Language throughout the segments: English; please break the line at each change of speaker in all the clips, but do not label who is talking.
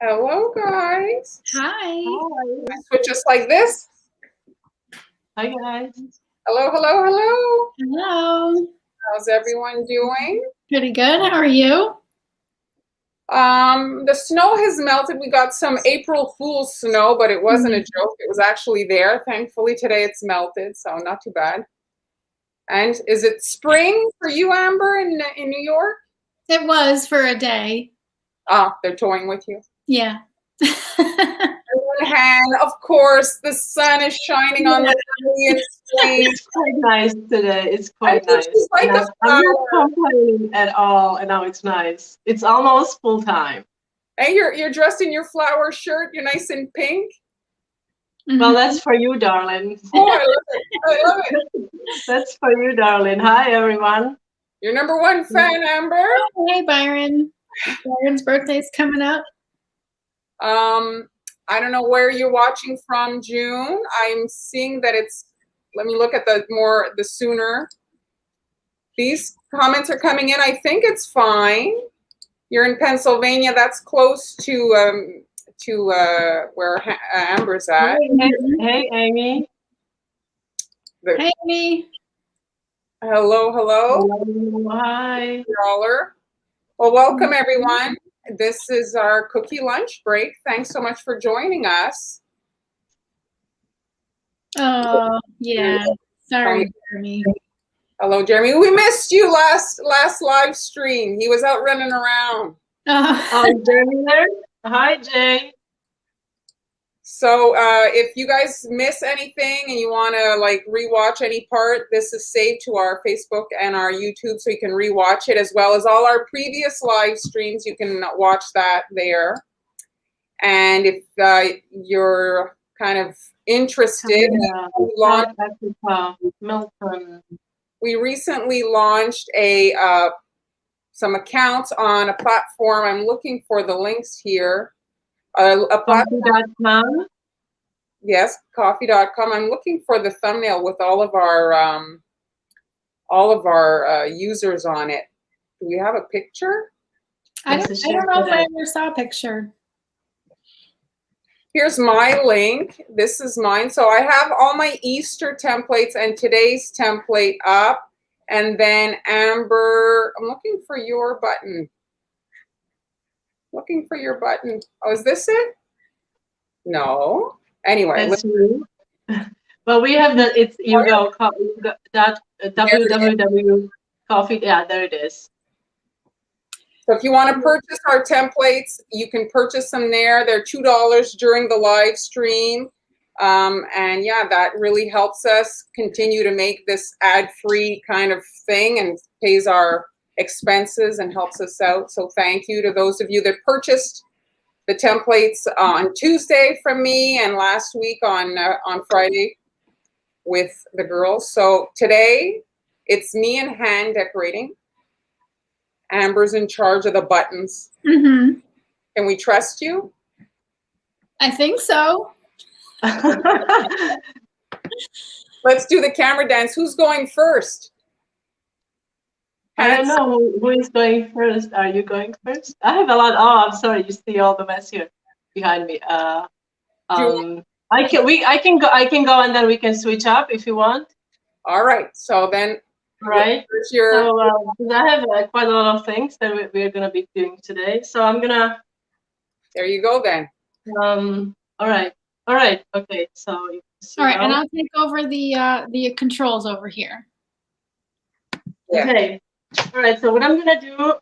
Hello, guys.
Hi.
Hi.
Switch us like this.
Hi, guys.
Hello, hello, hello.
Hello.
How's everyone doing?
Pretty good. How are you?
The snow has melted. We got some April Fool's snow, but it wasn't a joke. It was actually there. Thankfully, today it's melted, so not too bad. And is it spring for you, Amber, in New York?
It was for a day.
Ah, they're toying with you.
Yeah.
On one hand, of course, the sun is shining on the brilliant spring.
It's quite nice today. It's quite nice.
Like
I'm not complaining at all, and now it's nice. It's almost full time.
Hey, you're dressed in your flower shirt. You're nice and pink.
Well, that's for you, darling.
Oh, I love it. I love it.
That's for you, darling. Hi, everyone.
Your number one fan, Amber.
Oh, hey, Byron. Byron's birthday's coming up.
I don't know where you're watching from, June. I'm seeing that it's, let me look at the sooner. These comments are coming in. I think it's fine. You're in Pennsylvania. That's close to where Amber's at.
Hey, Amy.
Hey, Amy.
Hello, hello.
Hello, hi.
Well, welcome, everyone. This is our cookie lunch break. Thanks so much for joining us.
Oh, yeah. Sorry, Jeremy.
Hello, Jeremy. We missed you last live stream. He was out running around.
Oh, Jeremy there? Hi, Jay.
So if you guys miss anything and you want to like rewatch any part, this is saved to our Facebook and our YouTube, so you can rewatch it, as well as all our previous live streams. You can watch that there. And if you're kind of interested, we recently launched some accounts on a platform. I'm looking for the links here. A platform.
Coffee.com?
Yes, coffee.com. I'm looking for the thumbnail with all of our users on it. Do we have a picture?
I don't know if I ever saw a picture.
Here's my link. This is mine. So I have all my Easter templates and today's template up. And then Amber, I'm looking for your button. Looking for your button. Oh, is this it? No. Anyway.
Well, we have the, it's www.coffee. Yeah, there it is.
So if you want to purchase our templates, you can purchase them there. They're $2 during the live stream. And yeah, that really helps us continue to make this ad-free kind of thing and pays our expenses and helps us out. So thank you to those of you that purchased the templates on Tuesday from me and last week on Friday with the girls. So today it's me and hand decorating. Amber's in charge of the buttons.
Mm-hmm.
Can we trust you?
I think so.
Let's do the camera dance. Who's going first?
I don't know who is going first. Are you going first? I have a lot. Oh, I'm sorry. You see all the mess here behind me. I can go and then we can switch up if you want.
All right. So then.
Right. So I have quite a lot of things that we're gonna be doing today. So I'm gonna.
There you go then.
All right. Okay. So.
All right, and I'll take over the controls over here.
Yeah.
Okay. All right. So what I'm gonna do, we're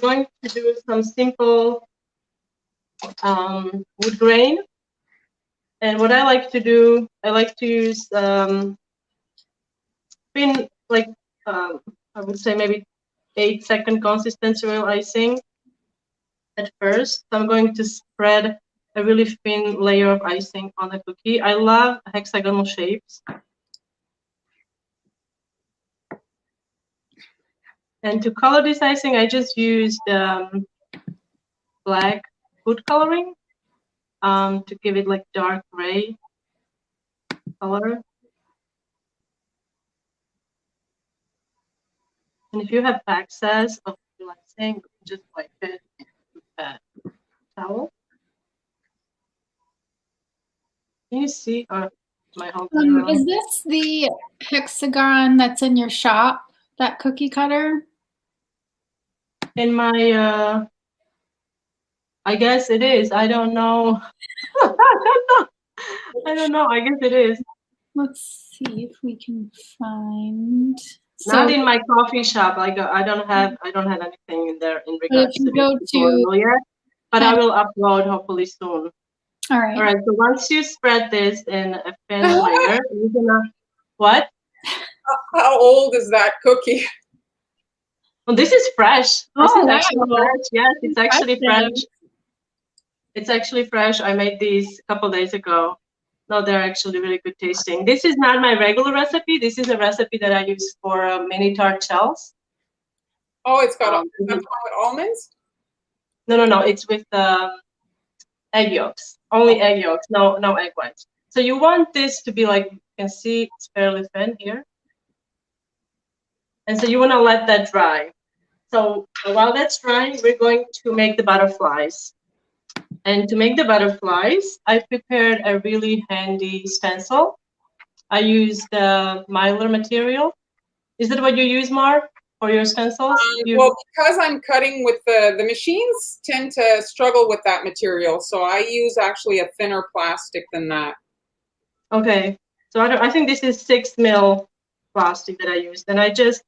going to do some simple wood grain. And what I like to do, I like to use thin, like I would say maybe 8-second consistency oil icing at first. So I'm going to spread a really thin layer of icing on the cookie. I love hexagonal shapes. And to color this icing, I just used black food coloring to give it like dark gray color. And if you have excess of icing, just wipe it with a towel. Can you see? My holding it wrong?
Is this the hexagon that's in your shop, that cookie cutter?
In my, I guess it is. I don't know. I don't know. I guess it is.
Let's see if we can find.
Not
So,
in my coffee shop. I don't have anything in there in
but if
regards
you
to
go
this
to,
tutorial yet. But I will upload hopefully soon.
all right.
All right. So once you spread this in a thin layer, you're gonna what?
How old is that cookie?
Well, this is fresh. This
Oh,
is actually
wow.
fresh. Yes, it's actually fresh.
Impressive.
It's actually fresh. I made these a couple days ago. No, they're actually really good tasting. This is not my regular recipe. This is a recipe that I use for mini tart shells.
Oh, it's got that's one with almonds?
No. It's with egg yolks. Only egg yolks. No egg whites. So you want this to be like, you can see it's fairly thin here. And so you want to let that dry. So while that's drying, we're going to make the butterflies. And to make the butterflies, I prepared a really handy stencil. I used the mylar material. Is that what you use, Mar, for your stencils?
Well, because I'm cutting with the machines tend to struggle with that material, so I use actually a thinner plastic than that.
Okay, so I think this is 6 mil plastic that I used, and I just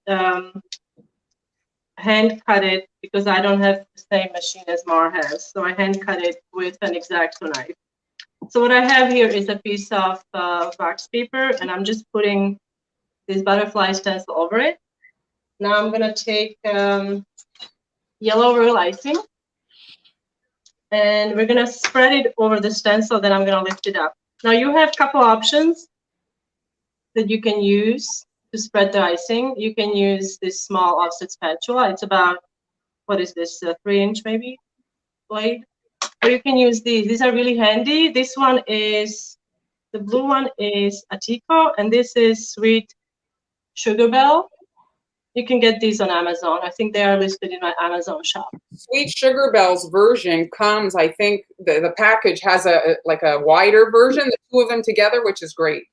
hand cut it because I don't have the same machine as Mar has, so I hand cut it with an X-Acto knife. So what I have here is a piece of wax paper, and I'm just putting this butterfly stencil over it. Now I'm gonna take yellow royal icing, and we're gonna spread it over the stencil, then I'm gonna lift it up. Now you have a couple options that you can use to spread the icing. You can use this small offset spatula. It's about, what is this, 3-inch maybe blade? Or you can use these. These are really handy. This one is, the blue one is Atico, and this is Sweet Sugar Bell. You can get these on Amazon. I think they are listed in my Amazon shop.
Sweet Sugar Bell's version comes, I think the package has a wider version, the two of them together, which is great.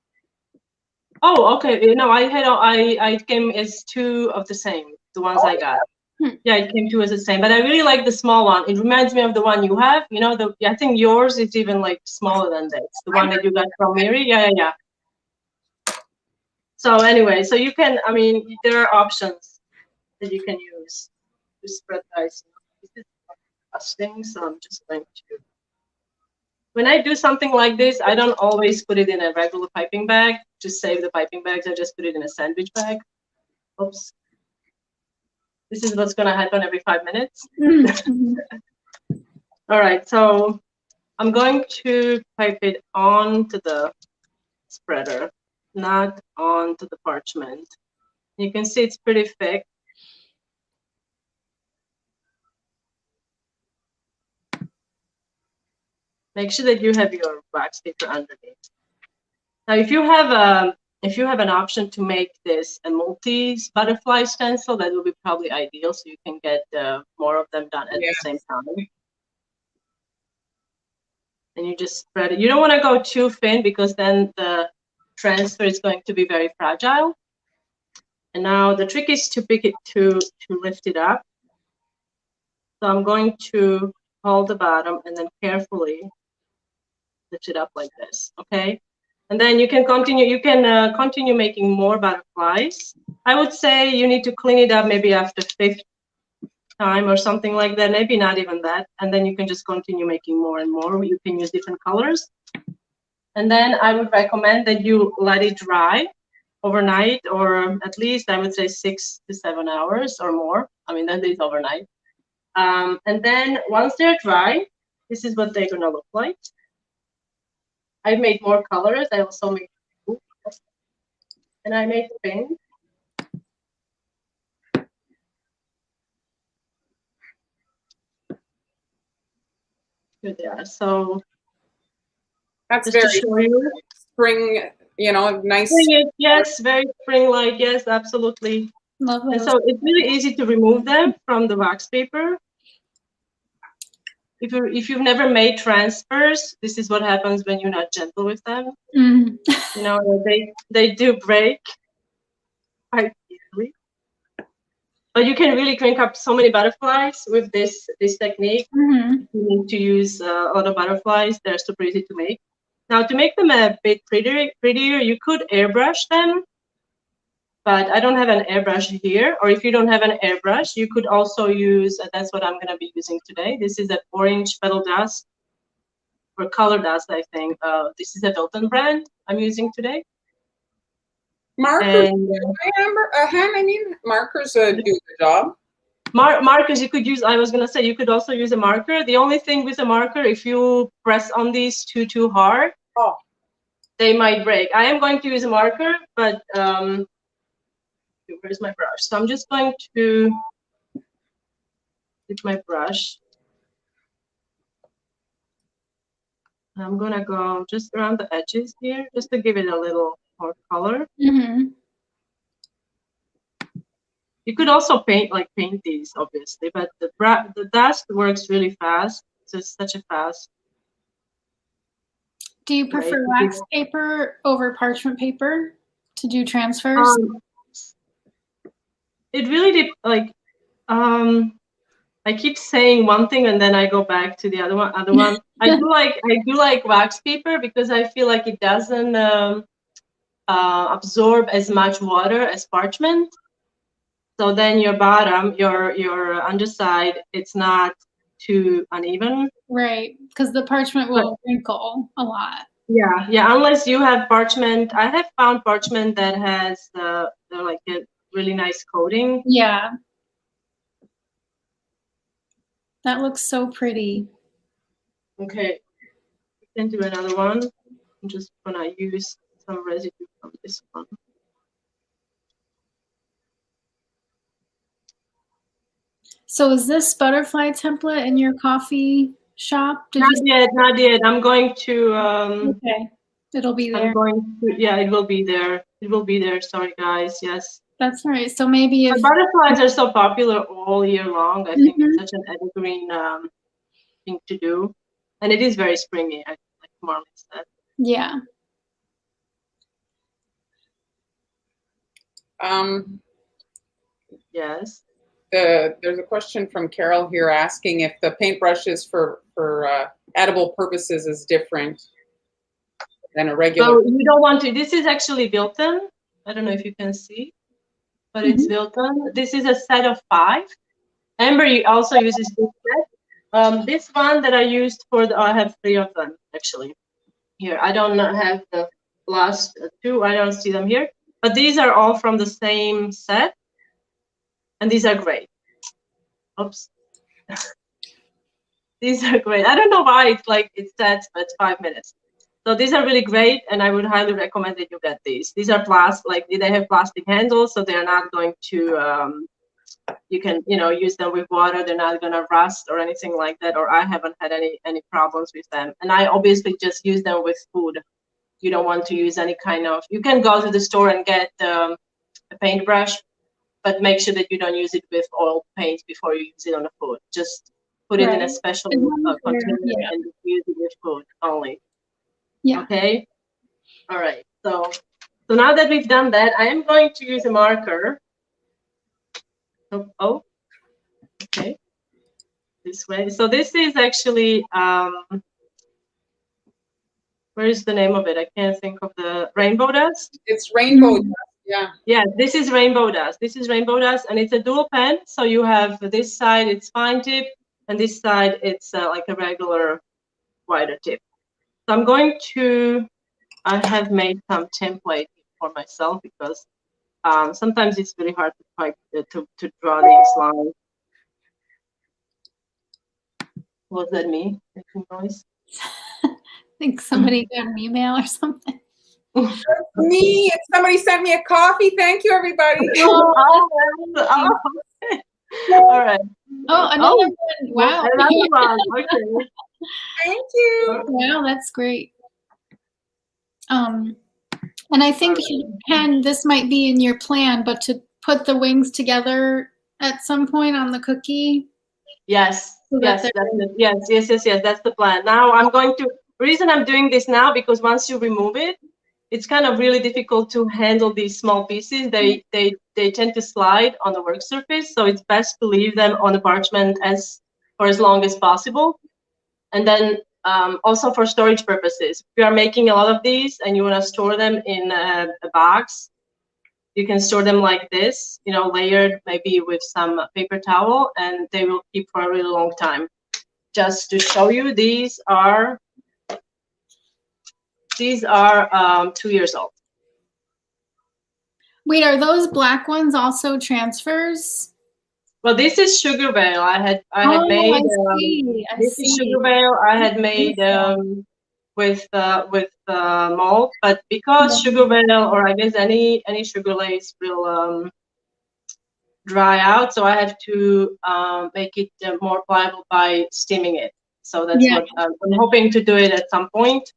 Oh, okay. No, I came as 2 of the same, the ones I got. Yeah, it came 2 as the same, but I really like the small one. It reminds me of the one you have. You know, I think yours is even like smaller than this. The one that you got from Miri. Yeah. So anyway, so you can, I mean, there are options that you can use to spread the icing. This is disgusting, so I'm just going to. When I do something like this, I don't always put it in a regular piping bag to save the piping bags. I just put it in a sandwich bag. Oops. This is what's going to happen every 5 minutes. All right, so I'm going to pipe it onto the spreader, not onto the parchment. You can see it's pretty thick. Make sure that you have your wax paper underneath. Now, if you have an option to make this a multi-butterfly stencil, that would be probably ideal, so you can get more of them done at the same time. And you just spread it. You don't want to go too thin because then the transfer is going to be very fragile. And now the trick is to pick it to lift it up. So I'm going to hold the bottom and then carefully lift it up like this, okay? And then you can continue. You can continue making more butterflies. I would say you need to clean it up maybe after 5th time or something like that. Maybe not even that. And then you can just continue making more and more. You can use different colors. And then I would recommend that you let it dry overnight, or at least I would say 6 to 7 hours or more. I mean, that is overnight. And then once they're dry, this is what they're gonna look like. I made more colors. I also made blue, and I made pink. Here they are. So
That's
just
very
to show you.
spring, you know, nice.
Yes, very spring-like. Yes, absolutely.
Love
And
those.
so it's really easy to remove them from the wax paper. if you've never made transfers, this is what happens when you're not gentle with them.
Mm.
You know, they do break quite easily. But you can really crank up so many butterflies with this technique.
Mm-hmm.
You need to use a lot of butterflies. They're super easy to make. Now, to make them a bit prettier, you could airbrush them. But I don't have an airbrush here. Or if you don't have an airbrush, you could also use, that's what I'm going to be using today. This is an orange petal dust, or color dust, I think. This is a Wilton brand I'm using today.
Markers,
And
markers do the job.
Markers, you could use, I was going to say, you could also use a marker. The only thing with a marker, if you press on these too hard, they might break. I am going to use a marker, but where's my brush? So I'm just going to with my brush. I'm going to go just around the edges here, just to give it a little more color.
Mm-hmm.
You could also paint these, obviously, but the dust works really fast. So it's such a fast.
Do you prefer wax paper over parchment paper to do transfers?
It really I keep saying one thing and then I go back to the other one. I do like wax paper because I feel like it doesn't absorb as much water as parchment. So then your bottom, your underside, it's not too uneven.
Right, because the parchment will wrinkle a lot.
Yeah. Unless you have parchment, I have found parchment that has like a really nice coating.
Yeah, that looks so pretty.
Okay, we can do another one. I'm just gonna use some residue from this one.
So is this butterfly template in your coffee shop?
Not yet. I'm going to.
Okay, it'll be there.
I'm going to. Yeah, it will be there. It will be there. Sorry, guys. Yes.
That's right. So maybe if
butterflies are so popular all year long, I think it's such an evergreen thing to do, and it is very springy, like Marlyn said.
Yeah.
Yes.
There's a question from Carol here asking if the paintbrushes for edible purposes is different than a regular.
So you don't want to. This is actually Wilton. I don't know if you can see, but it's Wilton. This is a set of 5. Amber also uses this set. This one that I used I have 3 of them actually. Here, I don't have the last 2. I don't see them here, but these are all from the same set, and these are great. Oops. These are great. I don't know why it says, but it's 5 minutes. So these are really great, and I would highly recommend that you get these. These are plastic, they have plastic handles, so they're not going to. You can use them with water. They're not gonna rust or anything like that. Or I haven't had any problems with them. And I obviously just use them with food. You don't want to use any kind of. You can go to the store and get a paintbrush, but make sure that you don't use it with oil paint before you use it on the food. Just put it in a special container and use it with food only.
Yeah.
Okay. All right. So now that we've done that, I am going to use a marker. Oh. Okay. This way. So this is actually where is the name of it? I can't think of the rainbow dust.
It's rainbow dust. Yeah.
Yeah, this is rainbow dust. This is rainbow dust, and it's a dual pen. So you have this side, it's fine tip, and this side, it's like a regular wider tip. So I'm going to. I have made some template for myself because sometimes it's really hard to draw these lines. Was that me making noise?
I think somebody got an email or something.
Me. Somebody sent me a coffee. Thank you, everybody.
All right.
Oh, another one. Wow.
Another one. Okay.
Thank you.
Wow, that's great. And I think, Ken, this might be in your plan, but to put the wings together at some point on the cookie.
Yes.
So
Yes, yes. That's the plan. Now I'm going to. The reason I'm doing this now because once you remove it, it's kind of really difficult to handle these small pieces. They tend to slide on the work surface, so it's best to leave them on the parchment for as long as possible. And then also for storage purposes, if you are making a lot of these and you want to store them in a box, you can store them like this, you know, layered maybe with some paper towel, and they will keep for a really long time. Just to show you, these are 2 years old.
Wait, are those black ones also transfers?
Well, this is sugar bale. I had
Oh,
made.
I see. I
This is
see.
sugar bale. I had made with malt, but because sugar bale, or I guess any sugar lace will dry out, so I have to make it more pliable by steaming it. So that's what I'm hoping to do it at some point.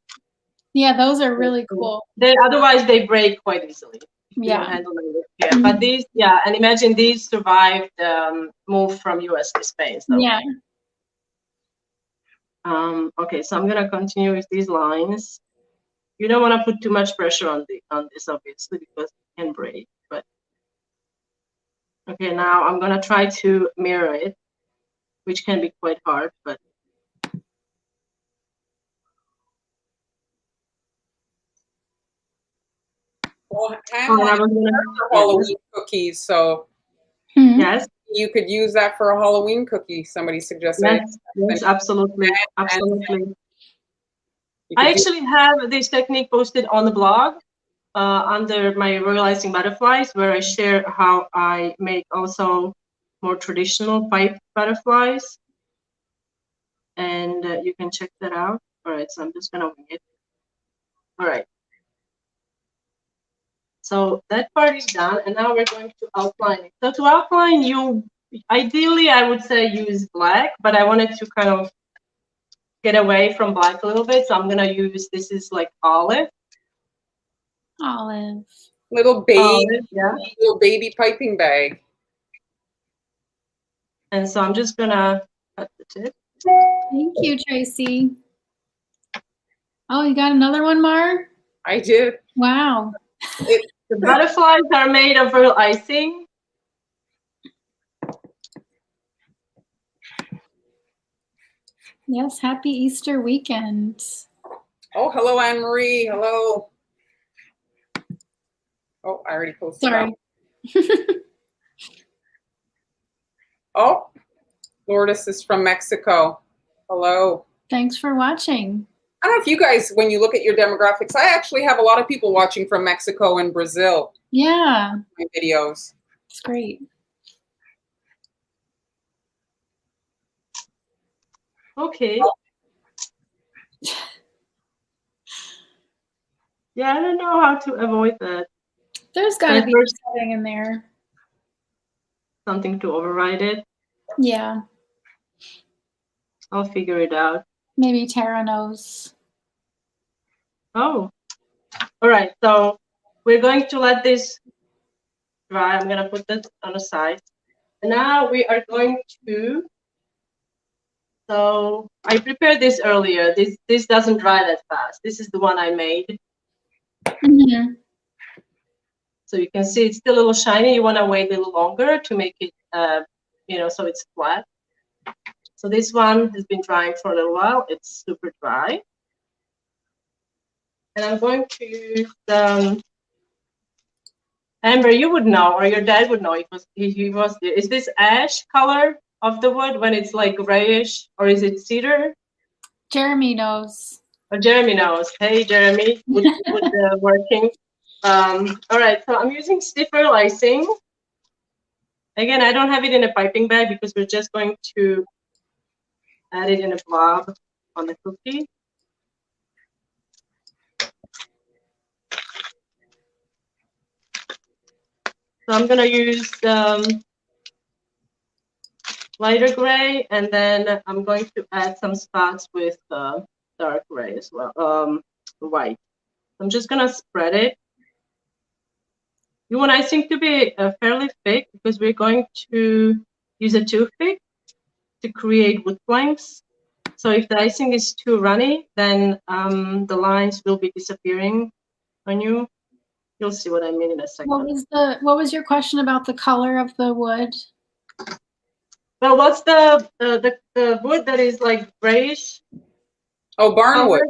Yeah, those are really cool.
Otherwise they break quite easily. You don't handle them with care. But these, and imagine these survived move from US to Spain. So.
Yeah.
Okay, so I'm gonna continue with these lines. You don't want to put too much pressure on this, obviously, because it can break. But okay, now I'm gonna try to mirror it, which can be quite hard, but.
Well, Halloween cookies, so
yes,
you could use that for a Halloween cookie. Somebody suggested.
Yes, absolutely, absolutely. I
do
actually have this technique posted on the blog under my Royal Icing Butterflies, where I share how I make also more traditional pipe butterflies, and you can check that out. All right, so I'm just gonna wing it. All right. So that part is done, and now we're going to outline it. So to outline, ideally, I would say use black, but I wanted to kind of get away from black a little bit, so I'm gonna use, this is like olive.
Olive.
Little baby,
yeah.
Little baby piping bag.
And so I'm just gonna cut the tip.
Thank you, Tracy. Oh, you got another one, Mar?
I did.
Wow.
The butterflies are made of real icing.
Yes, happy Easter weekend.
Oh, hello, Anne Marie. Hello. Oh, I already posted.
Sorry.
Oh, Lourdes is from Mexico. Hello.
Thanks for watching.
I don't know if you guys, when you look at your demographics, I actually have a lot of people watching from Mexico and Brazil.
Yeah.
My videos.
It's great.
Okay. Yeah, I don't know how to avoid that.
There's got to be something in there.
Something to override it.
Yeah.
I'll figure it out.
Maybe Tara knows.
Oh. All right. So we're going to let this dry. I'm going to put that on the side. And now we are going to. So I prepared this earlier. This doesn't dry that fast. This is the one I made.
Mm-hmm.
So you can see it's still a little shiny. You want to wait a little longer to make it, so it's flat. So this one has been drying for a little while. It's super dry. And I'm going to use Amber, you would know, or your dad would know. He was there. Is this ash color of the wood when it's like grayish, or is it cedar?
Jeremy knows.
Or Jeremy knows. Hey, Jeremy, with working. All right, so I'm using stiffer icing. Again, I don't have it in a piping bag because we're just going to add it in a blob on the cookie. So I'm gonna use lighter gray, and then I'm going to add some spots with dark gray as well, white. I'm just gonna spread it. You want icing to be fairly thick because we're going to use a toothpick to create wood planks. So if the icing is too runny, then the lines will be disappearing on you. You'll see what I mean in a second.
What was your question about the color of the wood?
Well, what's the wood that is like grayish?
Oh, barnwood.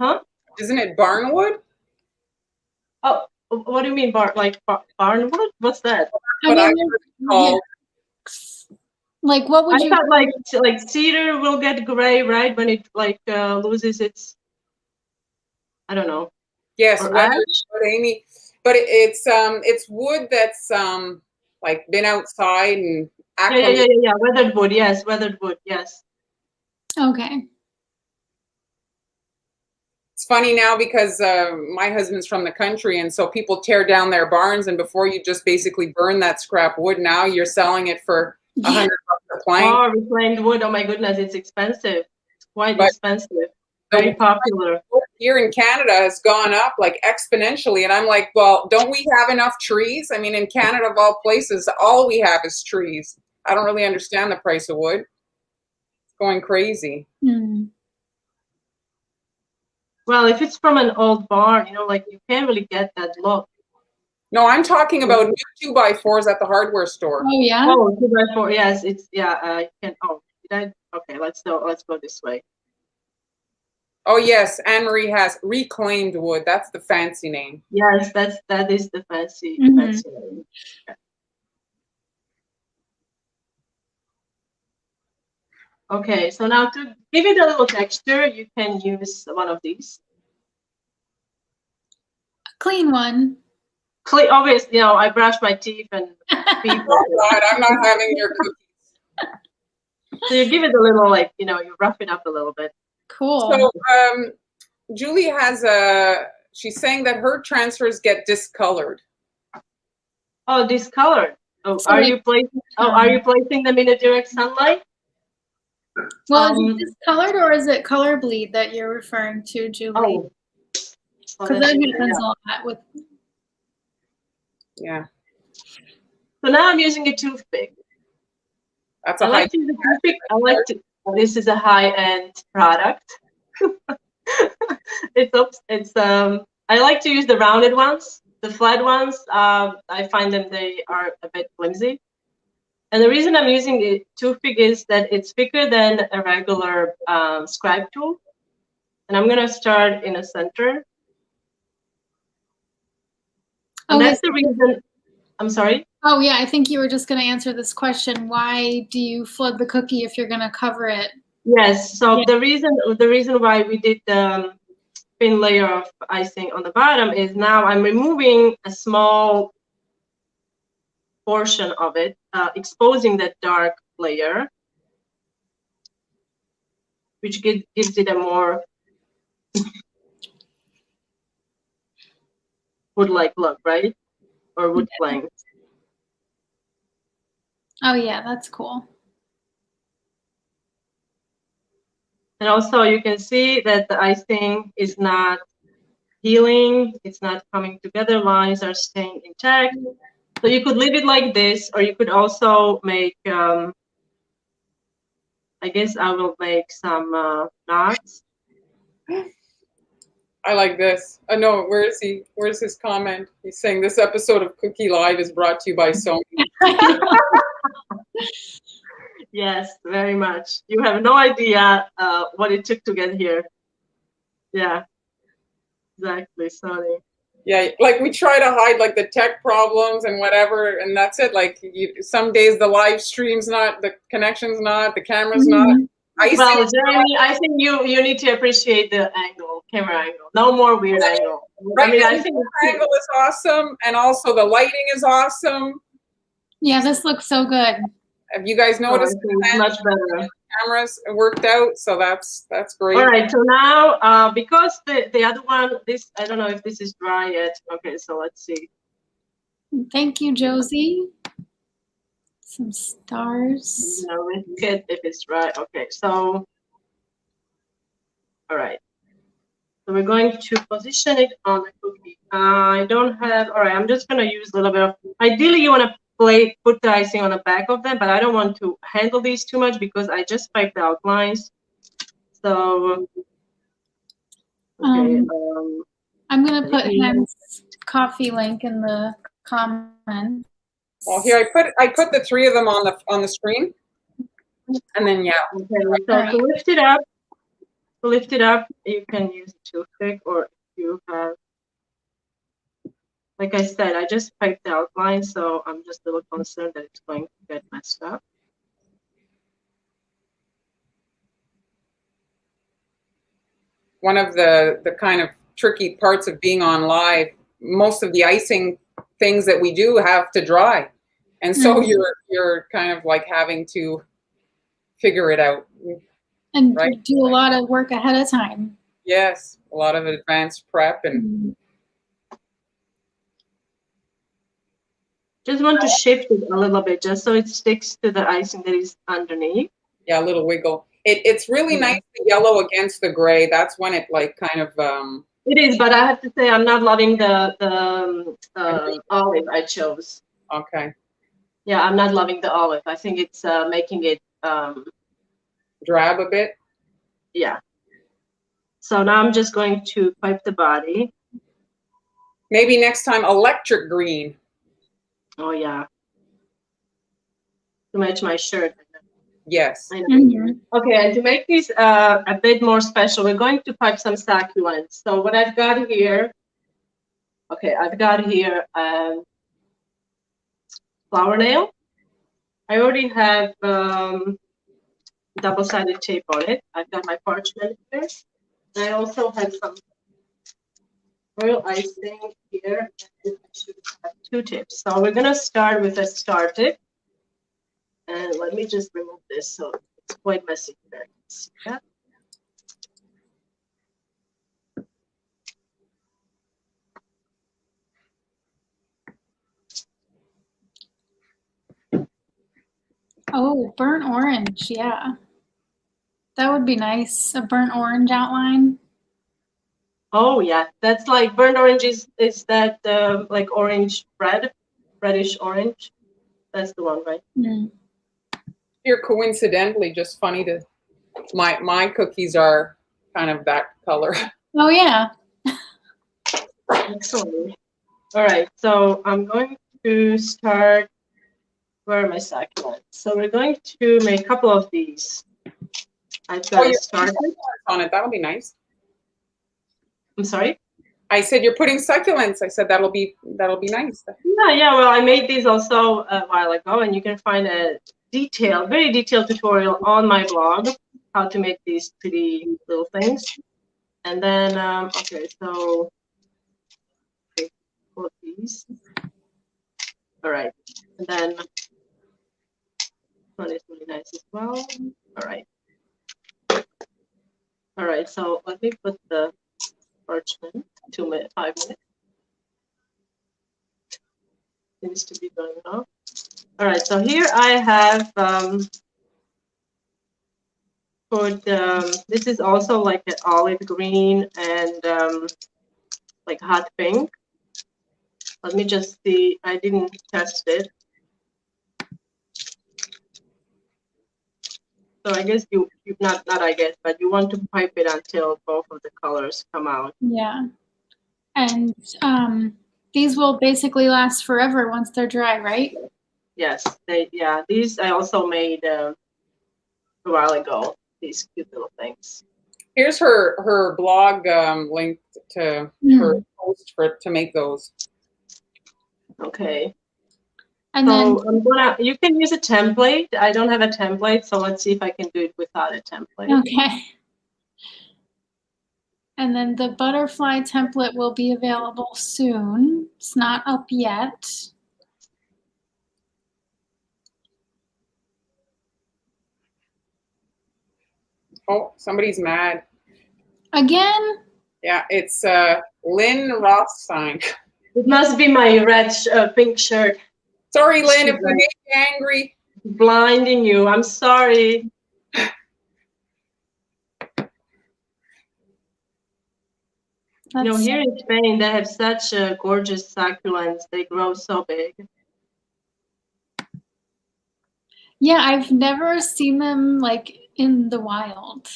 Huh?
Isn't it barnwood?
Oh, what do you mean barnwood? What's that?
What I call.
Like, what would
I
you?
thought like cedar will get gray, right, when it like loses its. I don't know.
Yes,
or
weathered
ash?
wood, Amy. But it's wood that's like been outside and acclimated.
Yeah. Weathered wood, yes. Weathered wood, yes.
Okay.
It's funny now because my husband's from the country, and so people tear down their barns, and before you just basically burn that scrap wood, now you're selling it for $100 a plank.
Oh, reclaimed wood! Oh my goodness, it's expensive. It's quite expensive. Very popular.
Here in Canada has gone up like exponentially, and I'm like, well, don't we have enough trees? I mean, in Canada of all places, all we have is trees. I don't really understand the price of wood. It's going crazy.
Hmm.
Well, if it's from an old barn, like you can't really get that look.
No, I'm talking about new 2x4s at the hardware store.
Oh yeah.
Oh, 2x4. Yes, it's I can. Oh, did I? Okay, let's go this way.
Oh yes, Anne Marie has reclaimed wood. That's the fancy name.
Yes, that is the fancy
Mm-hmm.
fancy name. Yeah. Okay, so now to give it a little texture, you can use one of these.
A clean one.
Obviously, I brush my teeth and feet.
Oh God, I'm not having your cookies.
So you give it a little, you rough it up a little bit.
Cool.
So Julie she's saying that her transfers get discolored.
Oh, discolored. Oh,
So
are
like,
you placing them in a direct sunlight?
Well, is it discolored or is it color bleed that you're referring to, Julie?
Oh,
because that happens a lot with.
Yeah.
So now I'm using a toothpick.
That's a
I like to use a toothpick. This is a high-end product. I like to use the rounded ones. The flat ones, I find they are a bit flimsy. And the reason I'm using a toothpick is that it's thicker than a regular scribe tool. And I'm gonna start in the center. And that's the reason. I'm sorry?
Oh yeah, I think you were just gonna answer this question. Why do you flood the cookie if you're gonna cover it?
Yes, so the reason why we did the thin layer of icing on the bottom is now I'm removing a small portion of it, exposing that dark layer, which gives it a more wood-like look, right? Or wood plank.
Oh yeah, that's cool.
And also you can see that the icing is not healing, it's not coming together, lines are staying intact. So you could leave it like this, or you could also make, I guess I will make some knots.
I like this. No, where is he? Where's his comment? He's saying this episode of Cookie Live is brought to you by Sony.
Yes, very much. You have no idea what it took to get here. Yeah, exactly, Sony.
Yeah, like we try to hide like the tech problems and whatever, and that's it. Like some days the live stream's not, the connection's not, the camera's not.
Well, Jeremy, I think you need to appreciate the camera angle. No more weird angle.
Right, I mean, I think the angle is awesome, and also the lighting is awesome.
Yeah, this looks so good.
Have you guys noticed?
It's much better.
Cameras worked out, so that's great.
All right, so now because the other one, I don't know if this is dry yet. Okay, so let's see.
Thank you, Josie. Some stars.
No, risk it if it's dry. Okay, so all right. So we're going to position it on the cookie. I don't have. All right, I'm just gonna use a little bit of. Ideally, you want to put the icing on the back of them, but I don't want to handle these too much because I just piped the outlines. So, okay.
I'm gonna put Hen's coffee link in the comments.
Well, here I put the 3 of them on the screen, and then yeah.
Okay, so to lift it up, you can use a toothpick, or if you have, like I said, I just piped the outline, so I'm just a little concerned that it's going to get messed up.
One of the kind of tricky parts of being on live, most of the icing things that we do have to dry. And so you're kind of like having to figure it out.
And
right?
do a lot of work ahead of time.
Yes, a lot of advanced prep and
just want to shift it a little bit just so it sticks to the icing that is underneath.
Yeah, a little wiggle. It's really nice, the yellow against the gray. That's when it like kind of
it is, but I have to say I'm not loving the olive I chose.
Okay.
Yeah, I'm not loving the olive. I think it's making it
drab a bit.
Yeah. So now I'm just going to pipe the body.
Maybe next time electric green.
Oh yeah. To match my shirt.
Yes.
Okay, and to make these a bit more special, we're going to pipe some succulents. So what I've got here, okay, I've got here flower nail. I already have double-sided tape on it. I've got my parchment here. And I also have some royal icing here. And I should have 2 tips. So we're gonna start with a star tip. And let me just remove this, so it's quite messy here. See that?
Oh, burnt orange, yeah. That would be nice, a burnt orange outline.
Oh yeah, that's like burnt orange is that like orange red, reddish orange? That's the one, right?
Here, coincidentally, just funny to my cookies are kind of that color.
Oh yeah.
Excellent. All right, so I'm going to start. Where are my succulents? So we're going to make a couple of these. I've got a starter
on it. That'll be nice.
I'm sorry.
I said you're putting succulents. I said that'll be nice.
Yeah. Well, I made these also a while ago, and you can find a very detailed tutorial on my blog how to make these pretty little things. And then okay, so all of these. All right, and then this one is really nice as well. All right. All right, so let me put the parchment 5 minutes. Seems to be going off. All right, so here I have this is also like an olive green and like hot pink. Let me just see. I didn't test it. So I guess you not I guess, but you want to pipe it until both of the colors come out.
Yeah. And these will basically last forever once they're dry, right?
Yes, these I also made a while ago. These cute little things.
Here's her blog link to her post to make those.
Okay.
And
so
then
you can use a template. I don't have a template, so let's see if I can do it without a template.
Okay. And then the butterfly template will be available soon. It's not up yet.
Oh, somebody's mad.
Again?
Yeah, it's Lynn Rothstein.
It must be my red pink shirt.
Sorry, Lynn, if we made you angry.
Blinding you. I'm sorry. You know, here in Spain, they have such gorgeous succulents. They grow so big.
Yeah, I've never seen them like in the wild.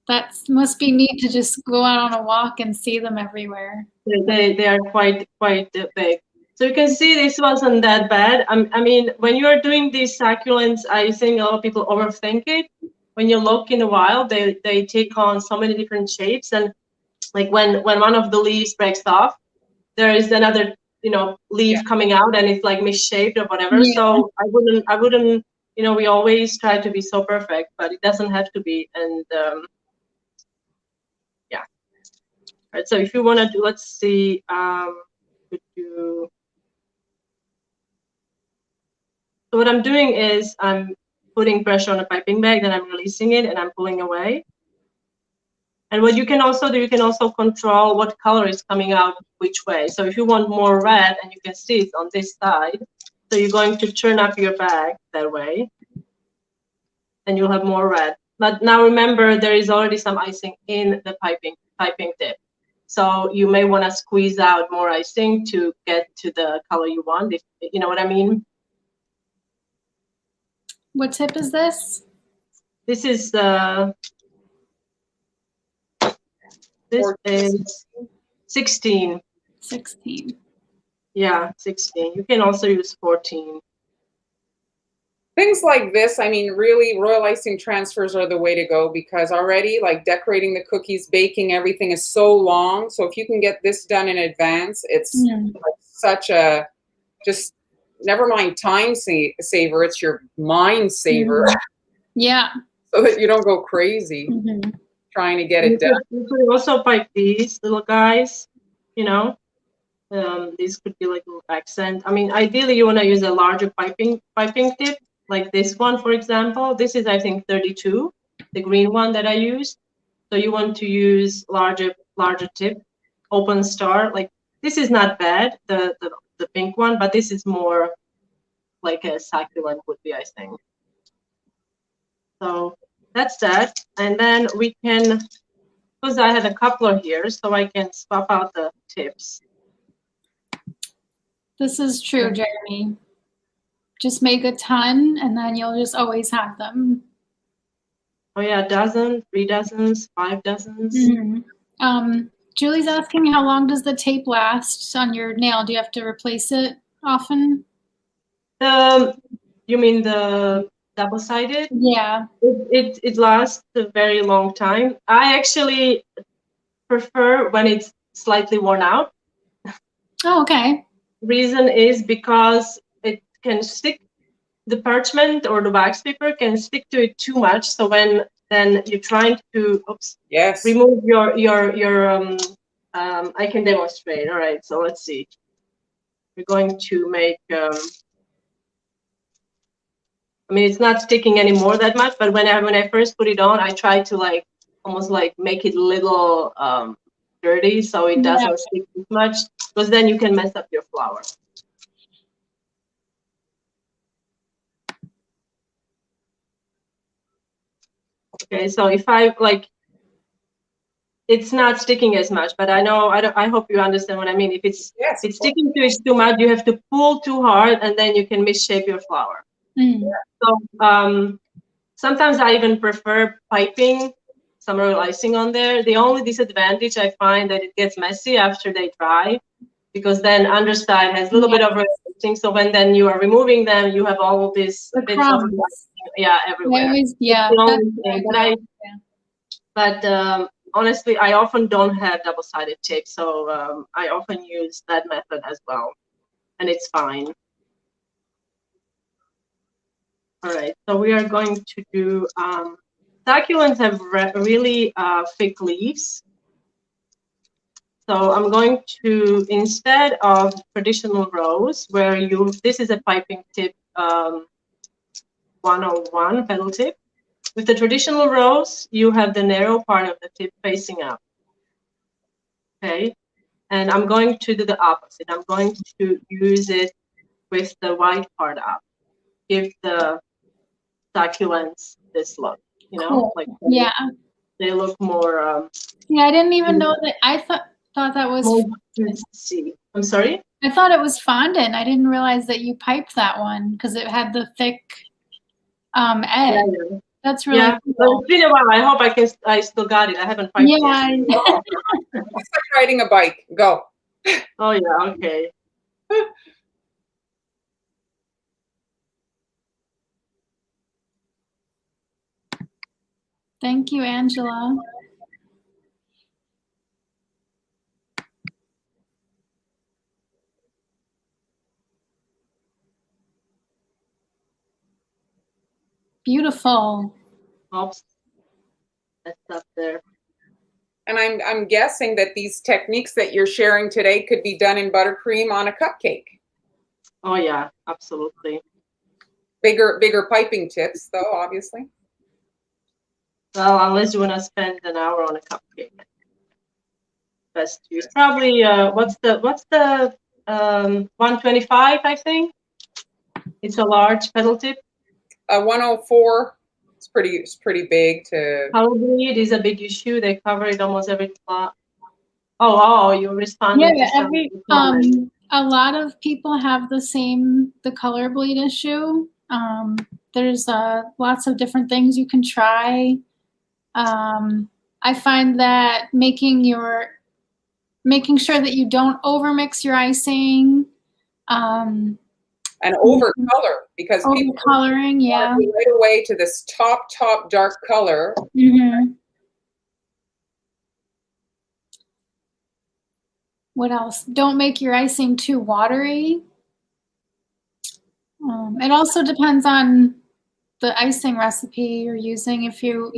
That must be neat to just go out on a walk and see them everywhere.
They are quite big. So you can see this wasn't that bad. I mean, when you are doing these succulents, I think a lot of people overthink it. When you look in the wild, they take on so many different shapes, and like when one of the leaves breaks off, there is another leaf coming out, and it's like misshaped or whatever.
Yeah.
So I wouldn't we always try to be so perfect, but it doesn't have to be. And yeah. Right, so if you want to do, let's see, could you, so what I'm doing is I'm putting pressure on a piping bag, then I'm releasing it and I'm pulling away. And what you can also do, you can also control what color is coming out which way. So if you want more red, and you can see it on this side, so you're going to turn up your bag that way, and you'll have more red. But now remember, there is already some icing in the piping tip. So you may want to squeeze out more icing to get to the color you want, if you know what I mean.
What tip is this?
This is this is 16.
16.
Yeah, 16. You can also use 14.
Things like this, I mean, really, royal icing transfers are the way to go, because already, like, decorating the cookies, baking, everything is so long. So if you can get this done in advance, it's like such a, just never mind time saver, it's your mind saver.
Yeah.
So that you don't go crazy trying to get it done.
You could also pipe these little guys, these could be like a little accent. I mean, ideally you want to use a larger piping tip, like this one, for example. This is, I think, 32, the green one that I used. So you want to use larger tip, open star. Like, this is not bad, the pink one, but this is more like a succulent would be, I think. So that's that. And then we can, because I had a coupler here, so I can swap out the tips.
This is true, Jeremy. Just make a ton, and then you'll just always have them.
Oh yeah, a dozen, 3 dozens, 5 dozens.
Julie's asking, how long does the tape last on your nail? Do you have to replace it often?
You mean the double-sided?
Yeah.
It lasts a very long time. I actually prefer when it's slightly worn out.
Oh, okay.
Reason is because it can stick, the parchment or the wax paper can stick to it too much. So when then you're trying to remove your I can demonstrate. All right, so let's see. We're going to make I mean, it's not sticking anymore that much, but when I first put it on, I tried to like almost like make it a little dirty so it doesn't stick as much, because then you can mess up your flower. Okay, so if I like, it's not sticking as much, but I hope you understand what I mean. If it's sticking to it too much, you have to pull too hard, and then you can misshape your flower. So sometimes I even prefer piping some royal icing on there. The only disadvantage I find that it gets messy after they dry, because then underside has a little bit of royal icing. So when then you are removing them, you have all of this bits of everywhere. But honestly, I often don't have double-sided tape, so I often use that method as well, and it's fine. All right, so we are going to do, succulents have really thick leaves. So I'm going to, instead of traditional rose, where this is a piping tip 101 petal tip. With the traditional rose, you have the narrow part of the tip facing up. Okay, and I'm going to do the opposite. I'm going to use it with the white part up. Give the succulents this look, like they look more.
Yeah, I didn't even know that. I thought that was.
I'm sorry.
I thought it was fondant. I didn't realize that you piped that one because it had the thick Ed.
Yeah.
That's really
Yeah, but
cool.
it's been a while. I hope I still got it. I haven't piped
Yeah.
yet.
It's like riding a bike. Go.
Oh yeah, okay.
Thank you, Angela. Beautiful.
Oops. That's up there.
And I'm guessing that these techniques that you're sharing today could be done in buttercream on a cupcake.
Oh yeah, absolutely.
Bigger piping tips, though, obviously.
Well, unless you want to spend an hour on a cupcake. Best use probably what's the 125, I think. It's a large pedal tip.
104. It's pretty big to.
Probably it is a big issue. They cover it almost every plot. Oh, you responded to some
a lot of people have the color bleed issue. There's lots of different things you can try. I find that making sure that you don't overmix your icing.
And overcolor, because people
coloring, yeah,
right away to this top dark color.
Mm-hmm. What else? Don't make your icing too watery. It also depends on the icing recipe you're using. If you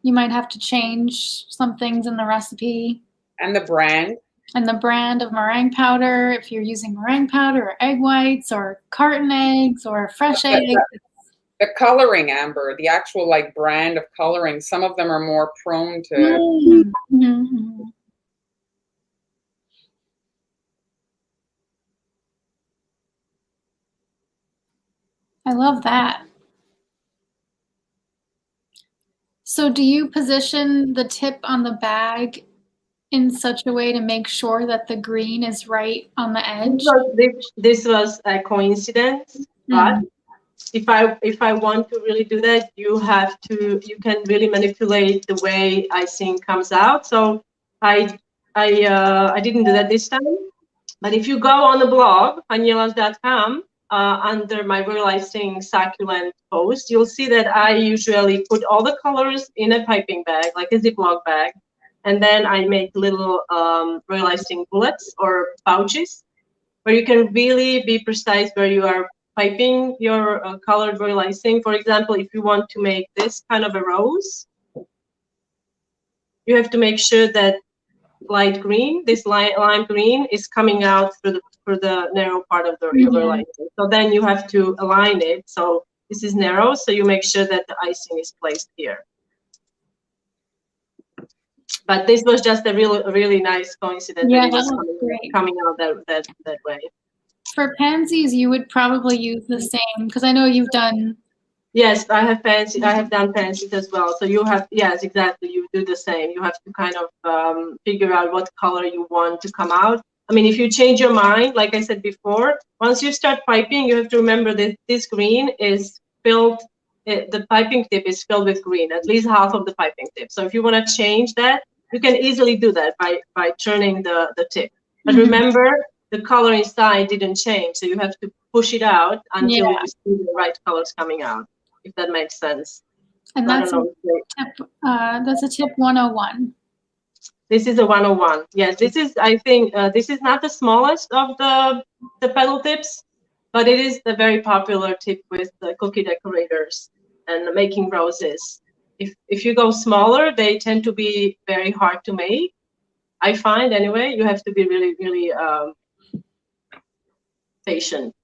might have to change some things in the recipe.
And the brand.
And the brand of meringue powder, if you're using meringue powder or egg whites or carton eggs or fresh eggs.
The coloring, Amber, the actual brand of coloring, some of them are more prone to.
Mm-hmm. I love that. So do you position the tip on the bag in such a way to make sure that the green is right on the edge?
This was a coincidence, but if I want to really do that, you can really manipulate the way icing comes out. So I didn't do that this time, but if you go on the blog hanielas.com under my real icing succulent post, you'll see that I usually put all the colors in a piping bag, like a Ziploc bag, and then I make little real icing bullets or pouches where you can really be precise where you are piping your colored royal icing. For example, if you want to make this kind of a rose, you have to make sure that light green, this lime green, is coming out through the narrow part of the royal icing. So then you have to align it. So this is narrow, so you make sure that the icing is placed here. But this was just a really nice coincidence that it was coming out that way.
For pansies, you would probably use the same, because I know you've done.
Yes, I have done pansies as well. So you have, yes, exactly. You do the same. You have to kind of figure out what color you want to come out. I mean, if you change your mind, like I said before, once you start piping, you have to remember that this green is filled. The piping tip is filled with green, at least half of the piping tip. So if you want to change that, you can easily do that by turning the tip. But remember, the color inside didn't change, so you have to push it out until you see the right colors coming out, if that makes sense.
And that's a tip 101.
This is a 101. Yes, this is, I think, this is not the smallest of the pedal tips, but it is the very popular tip with the cookie decorators and making roses. If you go smaller, they tend to be very hard to make. I find, anyway, you have to be really patient.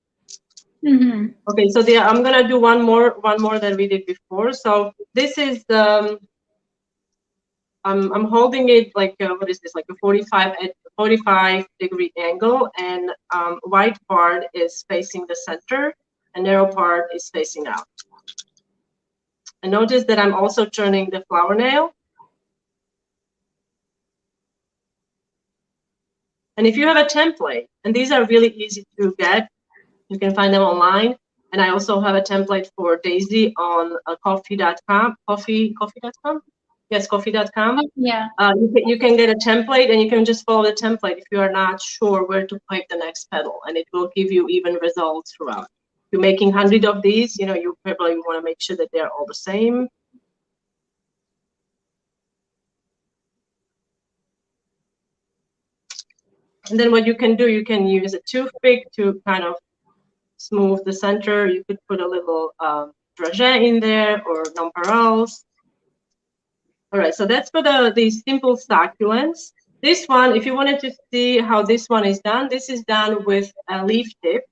Okay, so I'm gonna do one more than we did before. So this is the I'm holding it like what is this, like a 45-degree angle, and white part is facing the center and narrow part is facing out. And notice that I'm also turning the flower nail. And if you have a template, and these are really easy to get, you can find them online. And I also have a template for Daisy on coffee.com. Coffee.com? Yes, coffee.com.
Yeah.
You can get a template and you can just follow the template if you are not sure where to pipe the next petal, and it will give you even results throughout. If you're making 100 of these, you know, you probably want to make sure that they're all the same. And then what you can do, you can use a toothpick to kind of smooth the center. You could put a little dragée in there or nonpareils. All right, so that's for the simple succulents. This one, if you wanted to see how this one is done, this is done with a leaf tip.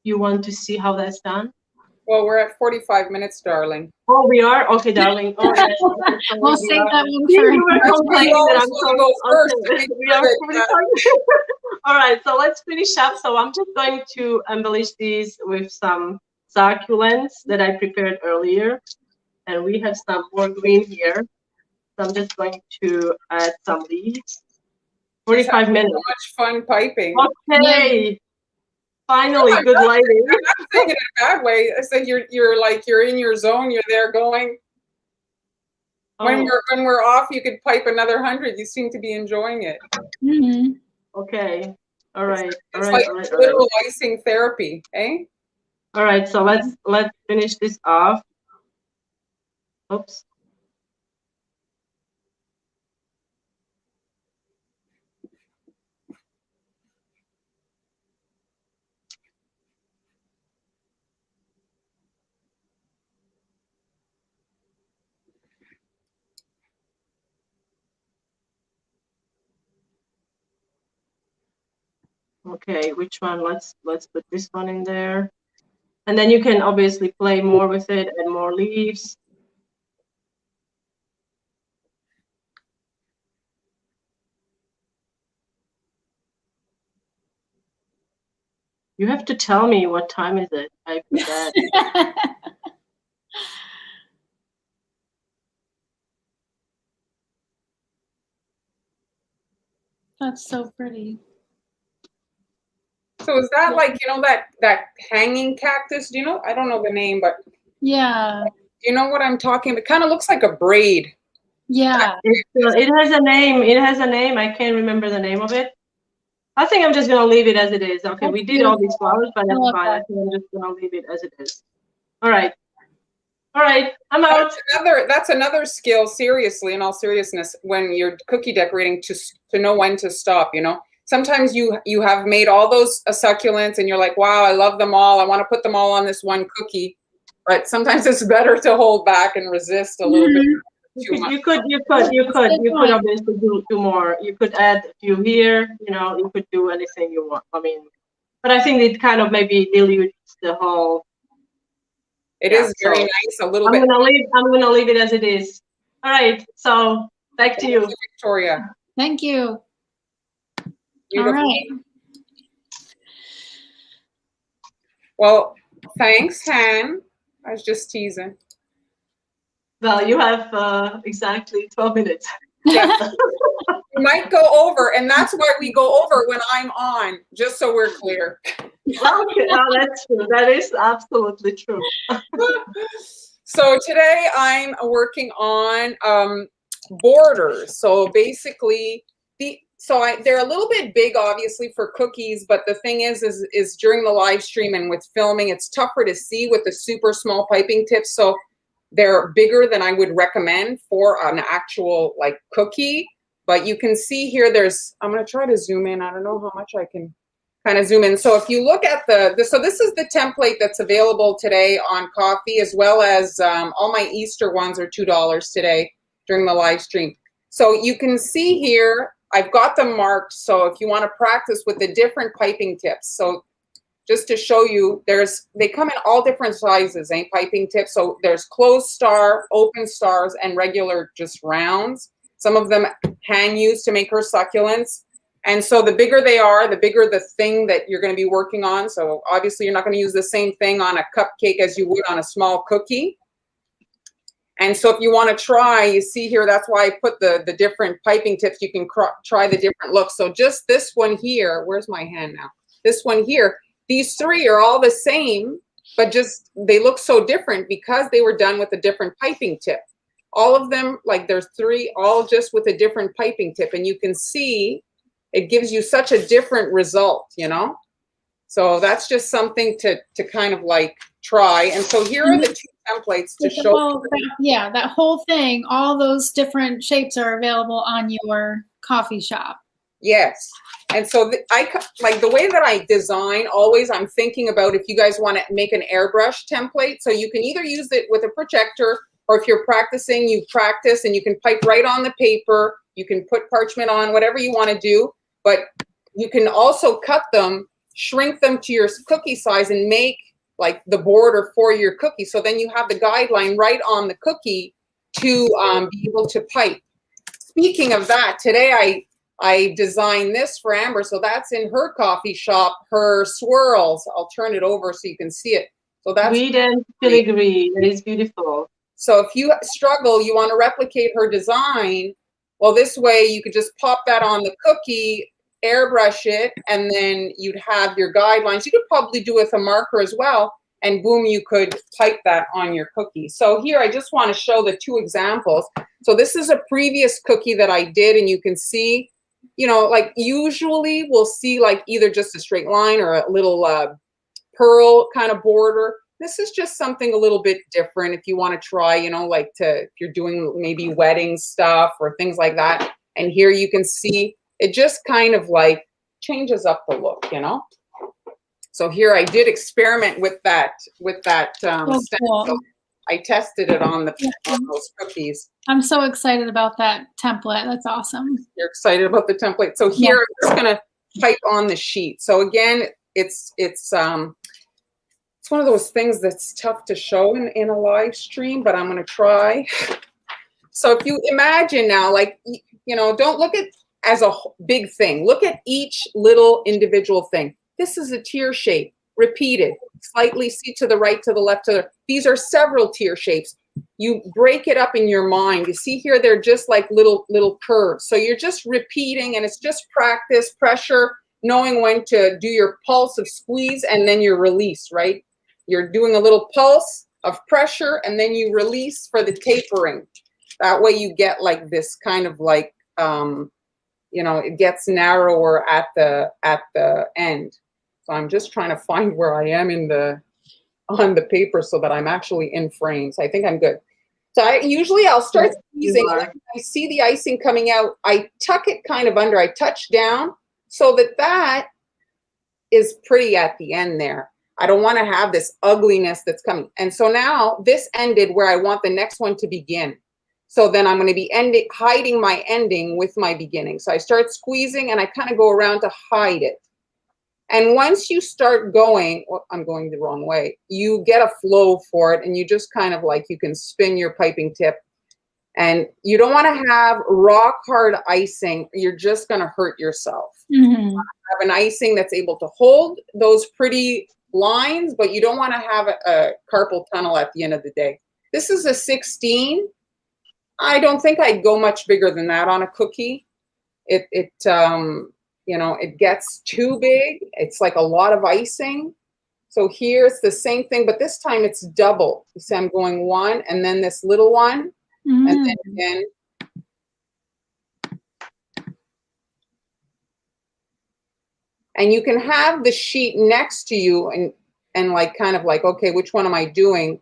You want to see how that's done?
Well, we're at 45 minutes, darling.
Oh, we are? Okay, darling. Oh, yes.
We'll save that one
You
for
were complaining that I'm so
go first.
okay. We are 45. All right, so let's finish up. So I'm just going to embellish these with some succulents that I prepared earlier. And we have some more green here. So I'm just going to add some leaves. 45 minutes.
So much fun piping.
Okay. Yeah. Finally, good lighting.
I'm not saying it in a bad way. I said you're like you're in your zone. You're there going. When we're off, you could pipe another 100. You seem to be enjoying it.
Mm-hmm.
Okay. All right.
It's like literal icing therapy, eh?
All right. So let's finish this off. Oops. Okay, which one? Let's put this one in there. And then you can obviously play more with it and more leaves. You have to tell me what time is it. I forget.
That's so pretty.
So is that like, you know, that hanging cactus? Do you know? I don't know the name, but
yeah.
Do you know what I'm talking about? It kind of looks like a braid.
Yeah.
It has a name. It has a name. I can't remember the name of it. I think I'm just gonna leave it as it is. Okay, we did all these flowers, but that's fine. I think I'm just gonna leave it as it is. All right. All right, I'm out.
That's another skill, seriously, in all seriousness, when you're cookie decorating, to know when to stop, you know? Sometimes you have made all those succulents and you're like, wow, I love them all. I want to put them all on this one cookie. But sometimes it's better to hold back and resist a little bit.
You could obviously do more. You could add a few here, you know, you could do anything you want. I mean, but I think it kind of maybe dilutes the whole.
It is very nice, a little bit.
I'm gonna leave it as it is. All right, so back to you,
Victoria.
Thank you.
Beautiful.
All right.
Well, thanks, Han. I was just teasing.
Well, you have exactly 12 minutes.
Yeah. We might go over, and that's why we go over when I'm on, just so we're clear.
Okay, that's true. That is absolutely true.
So today I'm working on borders. So basically, they're a little bit big, obviously, for cookies. But the thing is during the live stream and with filming, it's tougher to see with the super small piping tips. So they're bigger than I would recommend for an actual like cookie. But you can see here, I'm going to try to zoom in. I don't know how much I can kind of zoom in. So if you look at so this is the template that's available today on Coffee, as well as all my Easter ones are $2 today during the live stream. So you can see here, I've got them marked. So if you want to practice with the different piping tips. So just to show you, they come in all different sizes, piping tips. So there's closed star, open stars, and regular just rounds. Some of them Han used to make her succulents. And so the bigger they are, the bigger the thing that you're going to be working on. So obviously you're not going to use the same thing on a cupcake as you would on a small cookie. And so if you want to try, you see here, that's why I put the different piping tips. You can try the different looks. So just this one here, where's my hand now? this one here. These three are all the same, but just they look so different because they were done with a different piping tip. All of them, like there's three, all just with a different piping tip. And you can see it gives you such a different result, you know? So that's just something to kind of like try. And so here are the two templates to show.
Yeah, that whole thing, all those different shapes are available on your coffee shop.
Yes. And so like the way that I design, always I'm thinking about if you guys want to make an airbrush template. So you can either use it with a projector, or if you're practicing, you practice and you can pipe right on the paper. You can put parchment on, whatever you want to do. But you can also cut them, shrink them to your cookie size and make like the border for your cookie. So then you have the guideline right on the cookie to be able to pipe. Speaking of that, today I designed this for Amber. So that's in her coffee shop, her swirls. I'll turn it over so you can see it. So that's
we then filigree. That is beautiful.
So if you struggle, you want to replicate her design, well, this way you could just pop that on the cookie, airbrush it, and then you'd have your guidelines. You could probably do it with a marker as well, and boom, you could type that on your cookie. So here, I just want to show the two examples. So this is a previous cookie that I did, and you can see, you know, like usually we'll see like either just a straight line or a little pearl kind of border. This is just something a little bit different if you want to try, you know, like if you're doing maybe wedding stuff or things like that. And here you can see it just kind of like changes up the look, you know. So here I did experiment with that
Cool.
So I tested it on those cookies.
I'm so excited about that template. That's awesome.
You're excited about the template. So here I'm just gonna type on the sheet. So again, it's one of those things that's tough to show in a live stream, but I'm gonna try. So if you imagine now, like, you know, don't look at as a big thing. Look at each little individual thing. This is a tear shape, repeated, slightly see to the right, to the left, these are several tear shapes. You break it up in your mind. You see here, they're just like little curves. So you're just repeating, and it's just practice, pressure, knowing when to do your pulse of squeeze and then your release, right? You're doing a little pulse of pressure and then you release for the tapering. That way you get like this kind of like, you know, it gets narrower at the end. So I'm just trying to find where I am on the paper so that I'm actually in frames. I think I'm good. So I'll start squeezing, and then when I see the icing coming out, I tuck it kind of under, I touch down so that is pretty at the end there. I don't want to have this ugliness that's coming. And so now this ended where I want the next one to begin. So then I'm going to be hiding my ending with my beginning. So I start squeezing and I kind of go around to hide it. And once you start going, well, I'm going the wrong way, you get a flow for it, and you just kind of like, you can spin your piping tip. And you don't want to have rock hard icing. You're just going to hurt yourself.
Mm-hmm.
Have an icing that's able to hold those pretty lines, but you don't want to have a carpal tunnel at the end of the day. This is a 16. I don't think I'd go much bigger than that on a cookie. You know, it gets too big. It's like a lot of icing. So here it's the same thing, but this time it's double. You see, I'm going one and then this little one, and then again. And you can have the sheet next to you and like kind of like, okay, which one am I doing?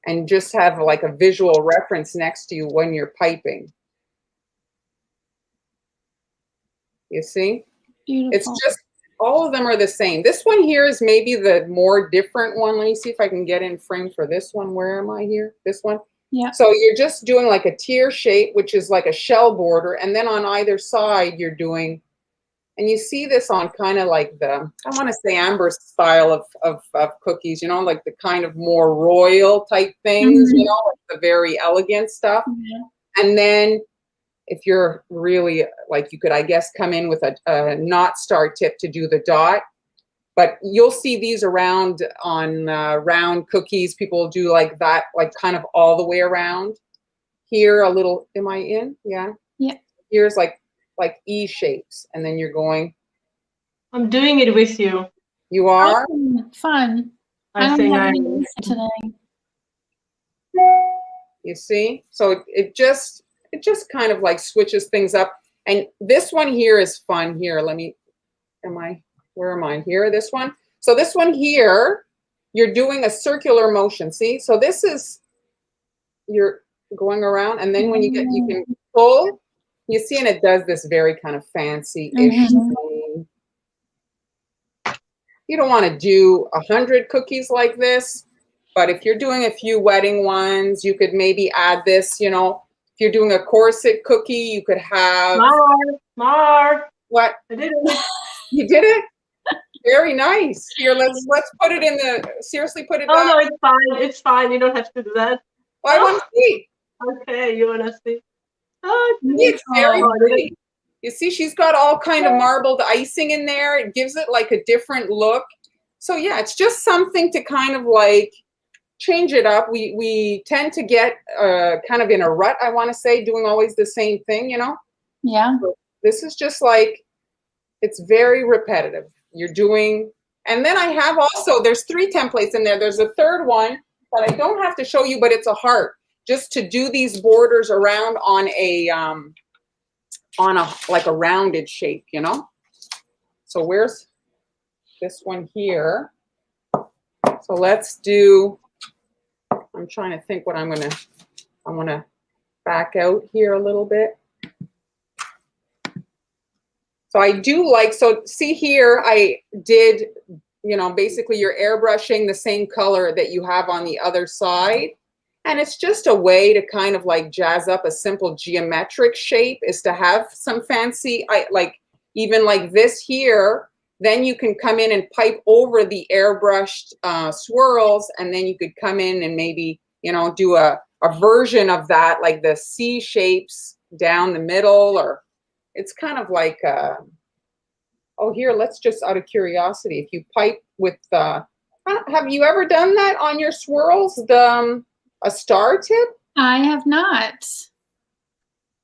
And just have like a visual reference next to you when you're piping. You see?
Beautiful.
It's just, all of them are the same. This one here is maybe the more different one. Let me see if I can get in frame for this one. Where am I here? This one?
Yeah.
So you're just doing like a tear shape, which is like a shell border. And then on either side, you're doing, and you see this on kind of like I want to say Amber's style of cookies, you know, like the kind of more royal type things, you know, like the very elegant stuff. And then if you're really like, you could, I guess, come in with a knot star tip to do the dot. But you'll see these around on round cookies. People do like that, like kind of all the way around. Here a little, am I in? Yeah.
Yeah.
Here's like E shapes, and then you're going.
I'm doing it with you.
You are?
Fun. I
I
don't
think
have
I
any use today.
You see? So it just kind of like switches things up. And this one here is fun here. Where am I here? This one. So this one here, you're doing a circular motion. See? So this is, you're going around, and then when you can pull, you see, and it does this very kind of fancy-ish thing. You don't want to do 100 cookies like this, but if you're doing a few wedding ones, you could maybe add this, you know, if you're doing a corset cookie, you could have.
Mar.
What?
I did it.
You did it? Very nice. Here, let's put it in seriously put it
Oh,
down.
no, it's fine. It's fine. You don't have to do that.
I want to see.
Okay, you want to see? Oh,
It's very pretty. You see, she's got all kind of marbled icing in there. It gives it like a different look. So yeah, it's just something to kind of like change it up. We tend to get kind of in a rut, I want to say, doing always the same thing, you know?
Yeah.
So this is just like, it's very repetitive. You're doing, and then I have also, there's 3 templates in there. There's a third one that I don't have to show you, but it's a heart, just to do these borders around on a like a rounded shape, you know? So where's this one here? So let's do, I'm trying to think what I'm gonna back out here a little bit. So I do like, so see here, I did, you know, basically you're airbrushing the same color that you have on the other side. And it's just a way to kind of like jazz up a simple geometric shape, is to have some fancy, like even like this here, then you can come in and pipe over the airbrushed swirls, and then you could come in and maybe, you know, do a version of that, like the C shapes down the middle, or it's kind of like, oh, here, let's just out of curiosity, if you pipe with, have you ever done that on your swirls, a star tip?
I have not.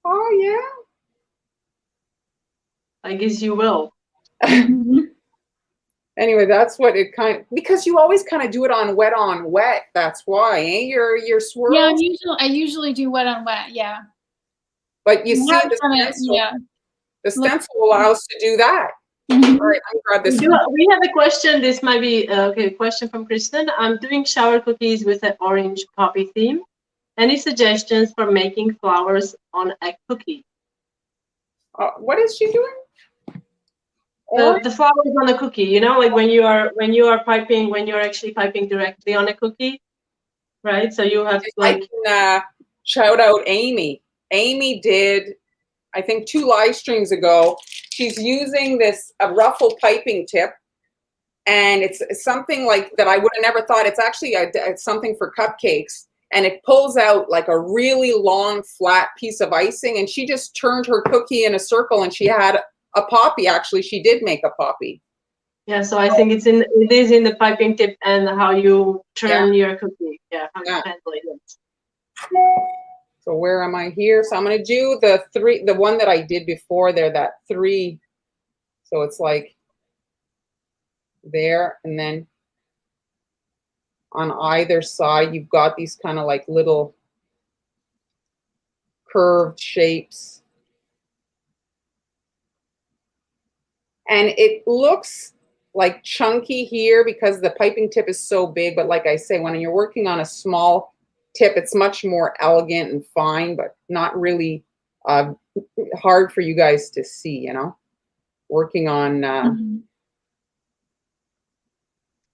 Oh, yeah.
I guess you will.
Anyway, that's what it kind of, because you always kind of do it on wet. That's why, eh? Your swirls.
Yeah, I usually do wet on wet. Yeah.
But you see, the stencil allows to do that. All right, I'm glad this.
We have a question. This might be okay. Question from Kristen. I'm doing shower cookies with an orange poppy theme. Any suggestions for making flowers on a cookie?
What is she doing?
The flowers on a cookie. You know, like when you are piping, when you're actually piping directly on a cookie, right? So you have like.
I can shout out Amy. Amy did, I think, 2 live streams ago. She's using a ruffle piping tip, and it's something like that I would have never thought. It's actually it's something for cupcakes, and it pulls out like a really long flat piece of icing, and she just turned her cookie in a circle, and she had a poppy. Actually, she did make a poppy.
Yeah, so I think it is in the piping tip and how you turn your cookie. Yeah, how you translate it.
So where am I here? So I'm going to do the one that I did before there, that 3. So it's like there, and then on either side, you've got these kind of like little curved shapes. And it looks like chunky here because the piping tip is so big. But like I say, when you're working on a small tip, it's much more elegant and fine, but not really hard for you guys to see, you know, working on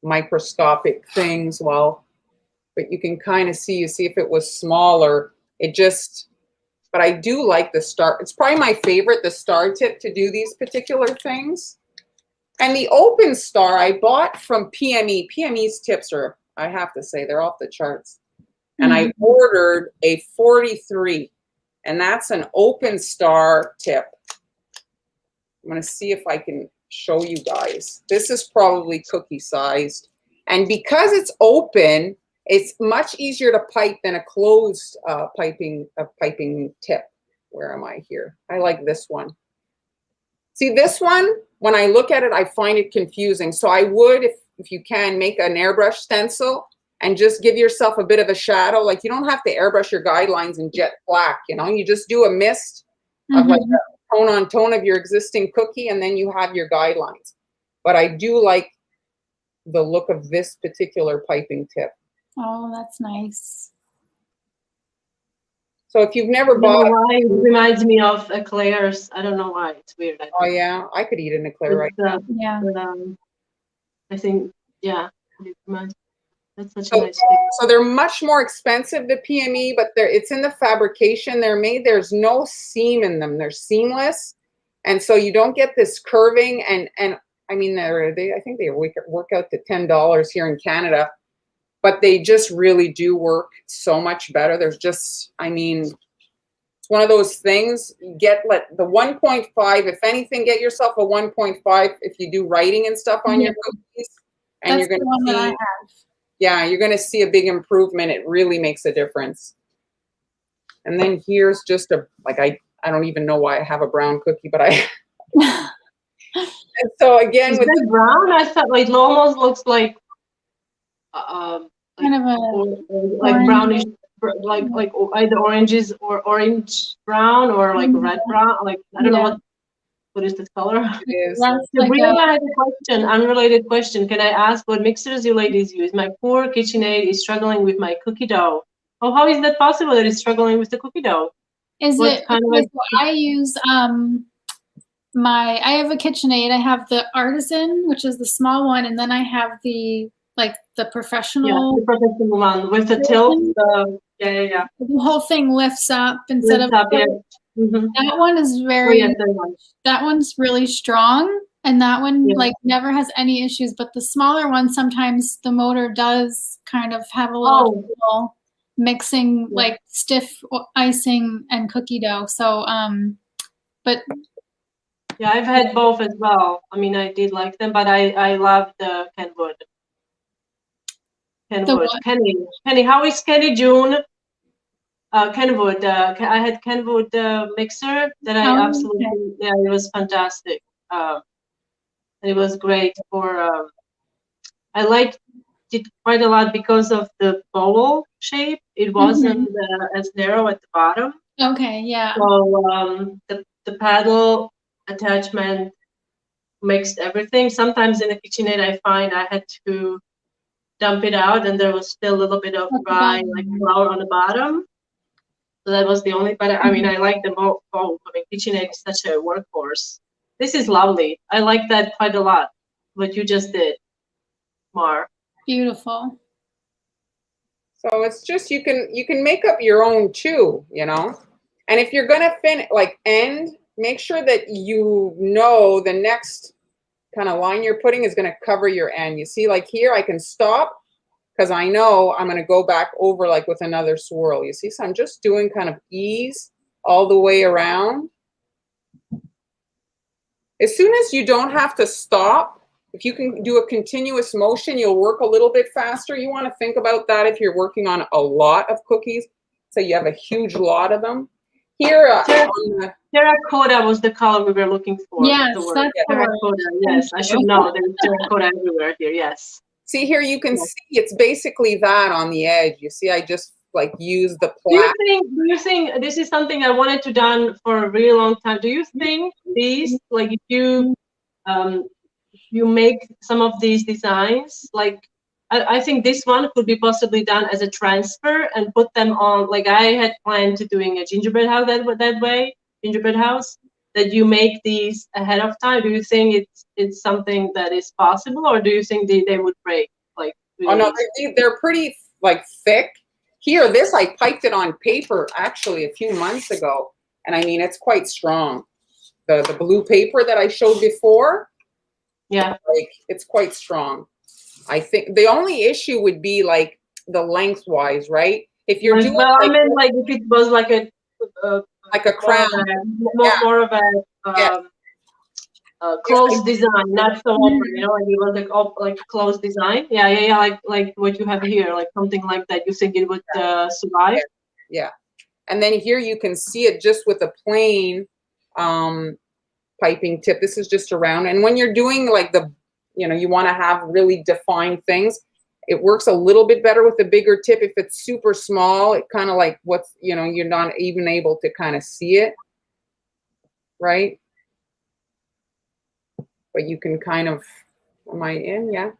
microscopic things. Well, but you can kind of see, if it was smaller, but I do like the star. It's probably my favorite, the star tip, to do these particular things. And the open star I bought from PME. PME's tips are, I have to say, they're off the charts. And I ordered a 43, and that's an open star tip. I'm going to see if I can show you guys. This is probably cookie sized. And because it's open, it's much easier to pipe than a closed piping tip. Where am I here? I like this one. See, this one, when I look at it, I find it confusing. So I would, if you can, make an airbrush stencil and just give yourself a bit of a shadow. Like, you don't have to airbrush your guidelines in jet black, you know? You just do a mist of like a tone on tone of your existing cookie, and then you have your guidelines. But I do like the look of this particular piping tip.
Oh, that's nice.
So if you've never
I don't know
bought,
why it reminds me of eclairs. I don't know why. It's weird.
oh yeah, I could eat an eclair right now.
Yeah.
But, I think, yeah, it reminds. That's such a
So,
nice thing.
so they're much more expensive, the PME, but it's in the fabrication they're made. There's no seam in them. They're seamless, and so you don't get this curving. And I mean, I think they work out to $10 here in Canada, but they just really do work so much better. There's just, I mean, it's one of those things. You get the 1.5. If anything, get yourself a 1.5 if you do writing and stuff on your cookies, and
That's
you're
the one that I
going to see.
have.
Yeah, you're going to see a big improvement. It really makes a difference. And then here's just I don't even know why I have a brown cookie, but I. And so again,
Is
with
that brown? I thought like it almost looks like
Kind of a
like brownish, like either oranges or orange brown or like red brown. Like I don't know what is the color.
it is.
Sabrina had a question, unrelated question. Can I ask what mixers you ladies use? My poor KitchenAid is struggling with my cookie dough. Oh, how is that possible that it's struggling with the cookie dough?
I use I have a KitchenAid. I have the Artisan, which is the small one, and then I have the professional.
Yeah, the professional one with the tilt. The
whole thing lifts up instead of. That one is that one's really strong, and that one never has any issues. But the smaller one, sometimes the motor does kind of have a little trouble mixing like stiff icing and cookie dough. So, but
yeah, I've had both as well. I mean, I did like them, but I love the Kenwood. Kenny, how is Kenny June? Kenwood. I had Kenwood mixer that I absolutely, it was fantastic. It was great for. I liked it quite a lot because of the bowl shape. It wasn't as narrow at the bottom.
Okay, yeah.
So the paddle attachment mixed everything. Sometimes in the KitchenAid, I find I had to dump it out, and there was still a little bit of dry like flour on the bottom. So that was the only, but I mean, I like them both. I mean, KitchenAid is such a workhorse. This is lovely. I like that quite a lot, what you just did, Mar.
Beautiful.
So it's just, you can make up your own too, you know? And if you're gonna make sure that you know the next kind of line you're putting is gonna cover your end. You see, like here, I can stop, because I know I'm going to go back over like with another swirl. You see, so I'm just doing kind of ease all the way around. As soon as you don't have to stop, if you can do a continuous motion, you'll work a little bit faster. You want to think about that if you're working on a lot of cookies. So you have a huge lot of them. Here,
terracotta was the color we were looking for.
Yes, that's
terracotta. Yes, I should know. There's terracotta everywhere here. Yes.
See here, you can see it's basically that on the edge. You see, I just like use the
plaque. Do you think this is something I wanted to done for a really long time? Do you think these, like if you make some of these designs, like I think this one could be possibly done as a transfer and put them on, like I had planned to doing a gingerbread house gingerbread house, that you make these ahead of time. Do you think it's something that is possible, or do you think they would break? Like, really?
Oh no, they're pretty like thick. Here, this I piped it on paper actually a few months ago, and I mean it's quite strong. The blue paper that I showed before,
yeah,
like it's quite strong. I think the only issue would be like the lengthwise, right? If you're doing,
well, I mean, like if it was like a
crown,
more of a closed design, not so open, you know, like it was like closed design. Yeah, like what you have here, like something like that. You think it would survive?
Yeah, and then here you can see it just with a plain piping tip. This is just around. And when you're doing like you want to have really defined things, it works a little bit better with a bigger tip. If it's super small, it kind of like you're not even able to kind of see it, right? But you can kind of, am I in? Yeah.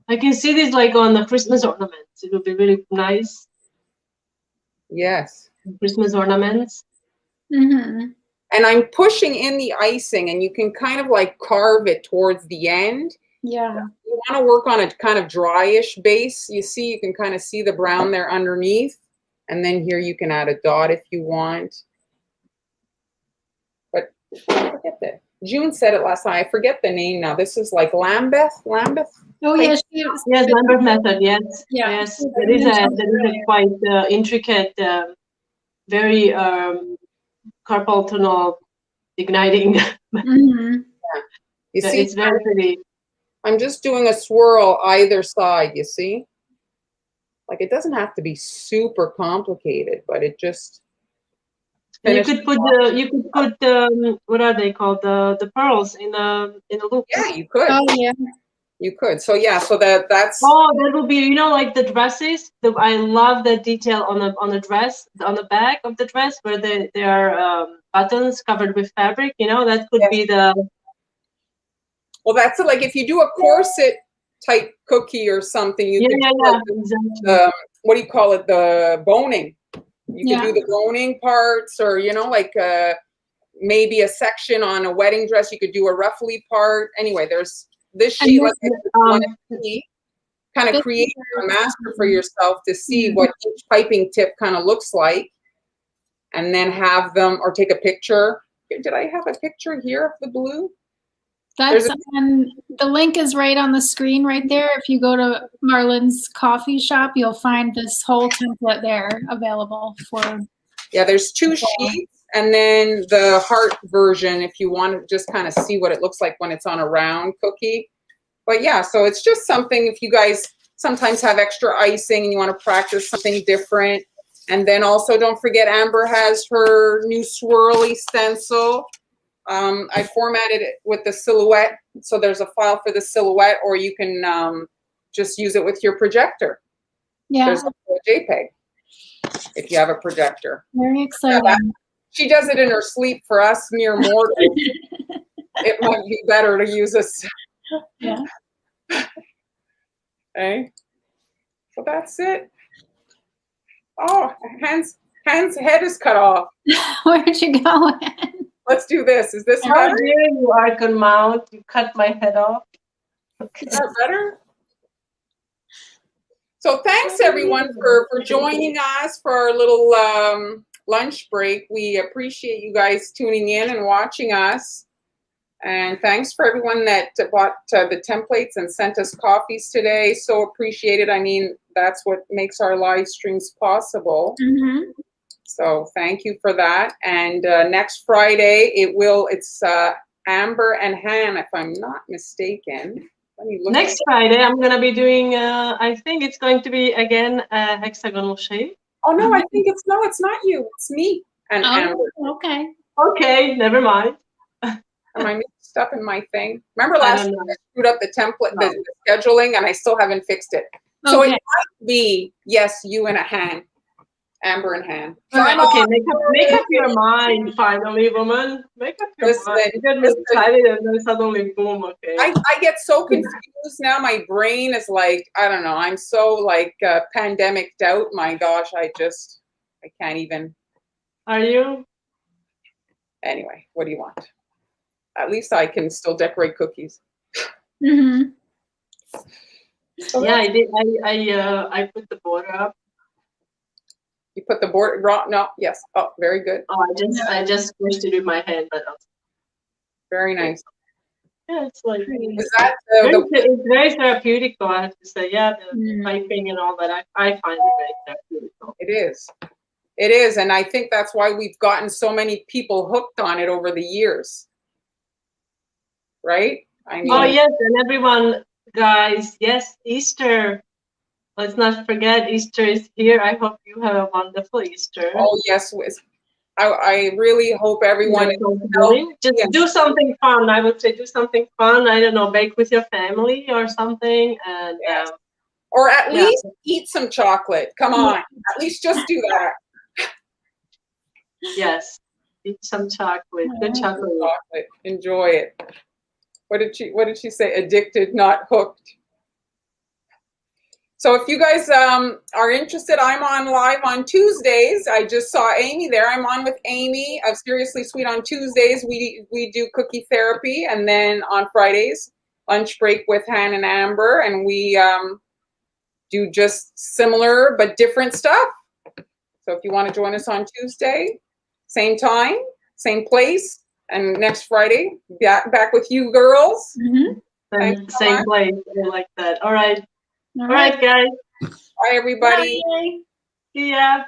I can see this like on the Christmas ornaments. It would be really nice.
Yes.
Christmas ornaments.
Mm-hmm.
And I'm pushing in the icing, and you can kind of like carve it towards the end.
Yeah.
You want to work on a kind of dryish base. You see, you can kind of see the brown there underneath. And then here you can add a dot if you want. But I forget that. June said it last time. I forget the name now. This is like Lambeth?
Oh, yes.
Yes, Lambert method, yes.
Yeah.
Yes, that is a quite intricate, very carpal tunnel igniting.
Mm-hmm.
Yeah. You see,
it's very pretty.
I'm just doing a swirl either side, you see? Like, it doesn't have to be super complicated, but it just...
You could put what are they called? The pearls in the loop.
Yeah, you could.
Oh, yeah.
You could. So yeah, so that's.
Oh, that would be, like the dresses. I love the detail on the dress, on the back of the dress, where there are buttons covered with fabric. That could be the.
Well, that's it. Like if you do a corset type cookie or something, you could do like
exactly.
What do you call it? The boning. You could do the boning parts, or like maybe a section on a wedding dress. You could do a ruffly part. Anyway, there's this sheet. Kind of create a master for yourself to see what each piping tip kind of looks like, and then have them, or take a picture. Did I have a picture here of the blue?
That's the link is right on the screen right there. If you go to Marlyn's coffee shop, you'll find this whole template there available for. Yeah,
there's 2 sheets, and then the heart version if you want to just kind of see what it looks like when it's on a round cookie. But yeah, so it's just something if you guys sometimes have extra icing and you want to practice something different. And then also don't forget Amber has her new swirly stencil. I formatted it with the silhouette. So there's a file for the silhouette, or you can just use it with your projector.
Yeah.
There's a JPEG if you have a projector.
Very exciting.
Yeah, she does it in her sleep. For us mere mortals, it might be better to use this.
Yeah.
Okay. So that's it. Oh, Hans' head is cut off.
Where'd you go?
Let's do this. Is this
better? How dare you, Archon Mount? You cut my head off.
Okay. Is that better? So thanks everyone for joining us for our little lunch break. We appreciate you guys tuning in and watching us. And thanks for everyone that bought the templates and sent us coffees today. So appreciated. I mean, that's what makes our live streams possible.
Mm-hmm.
So thank you for that. And next Friday, it's Amber and Han, if I'm not mistaken. Let me look.
Next Friday, I'm going to be doing, I think it's going to be, again, a hexagonal shape.
Oh, no, I think it's not you. It's me and Amber.
Okay.
Okay, never mind.
Am I mixed up in my thing? Remember last time I screwed up the template, the scheduling, and I still haven't fixed it. Okay. So it might be, yes, you and a Han. Amber and Han.
So okay, make up your mind, finally, woman. Make up your mind. You get excited and then suddenly, boom, okay.
I get so confused now. My brain is like, I don't know. I'm so like pandemic doubt. My gosh, I can't even.
Are you?
Anyway, what do you want? At least I can still decorate cookies.
Mm-hmm.
So
yeah, I did. I put the border up.
You put the border no, yes. Oh, very good.
Oh, I just squished it with my hand, but
very nice.
Yeah, it's like
is that
it's very therapeutic, though, I have to say. Yeah, the piping and all that. I find it very therapeutic.
It is. It is, and I think that's why we've gotten so many people hooked on it over the years. Right? I mean,
oh yes, and everyone, guys, yes, Easter. Let's not forget Easter is here. I hope you have a wonderful Easter.
Oh yes, I really hope everyone is healthy.
Just do something fun. I would say do something fun. I don't know, bake with your family or something, and
Yes. Or at
yeah.
least eat some chocolate. Come on, at least just do that.
Yes, eat some chocolate. Good chocolate.
Enjoy it. What did she say? Addicted, not hooked. So if you guys are interested, I'm on live on Tuesdays. I just saw Amy there. I'm on with Amy of Seriously Sweet on Tuesdays. We do cookie therapy, and then on Fridays, lunch break with Han and Amber, and we do just similar but different stuff. So if you want to join us on Tuesday, same time, same place, and next Friday, back with you girls.
And same place. I like that. All right.
All
right, guys.
Bye, everybody.
Bye.
See ya.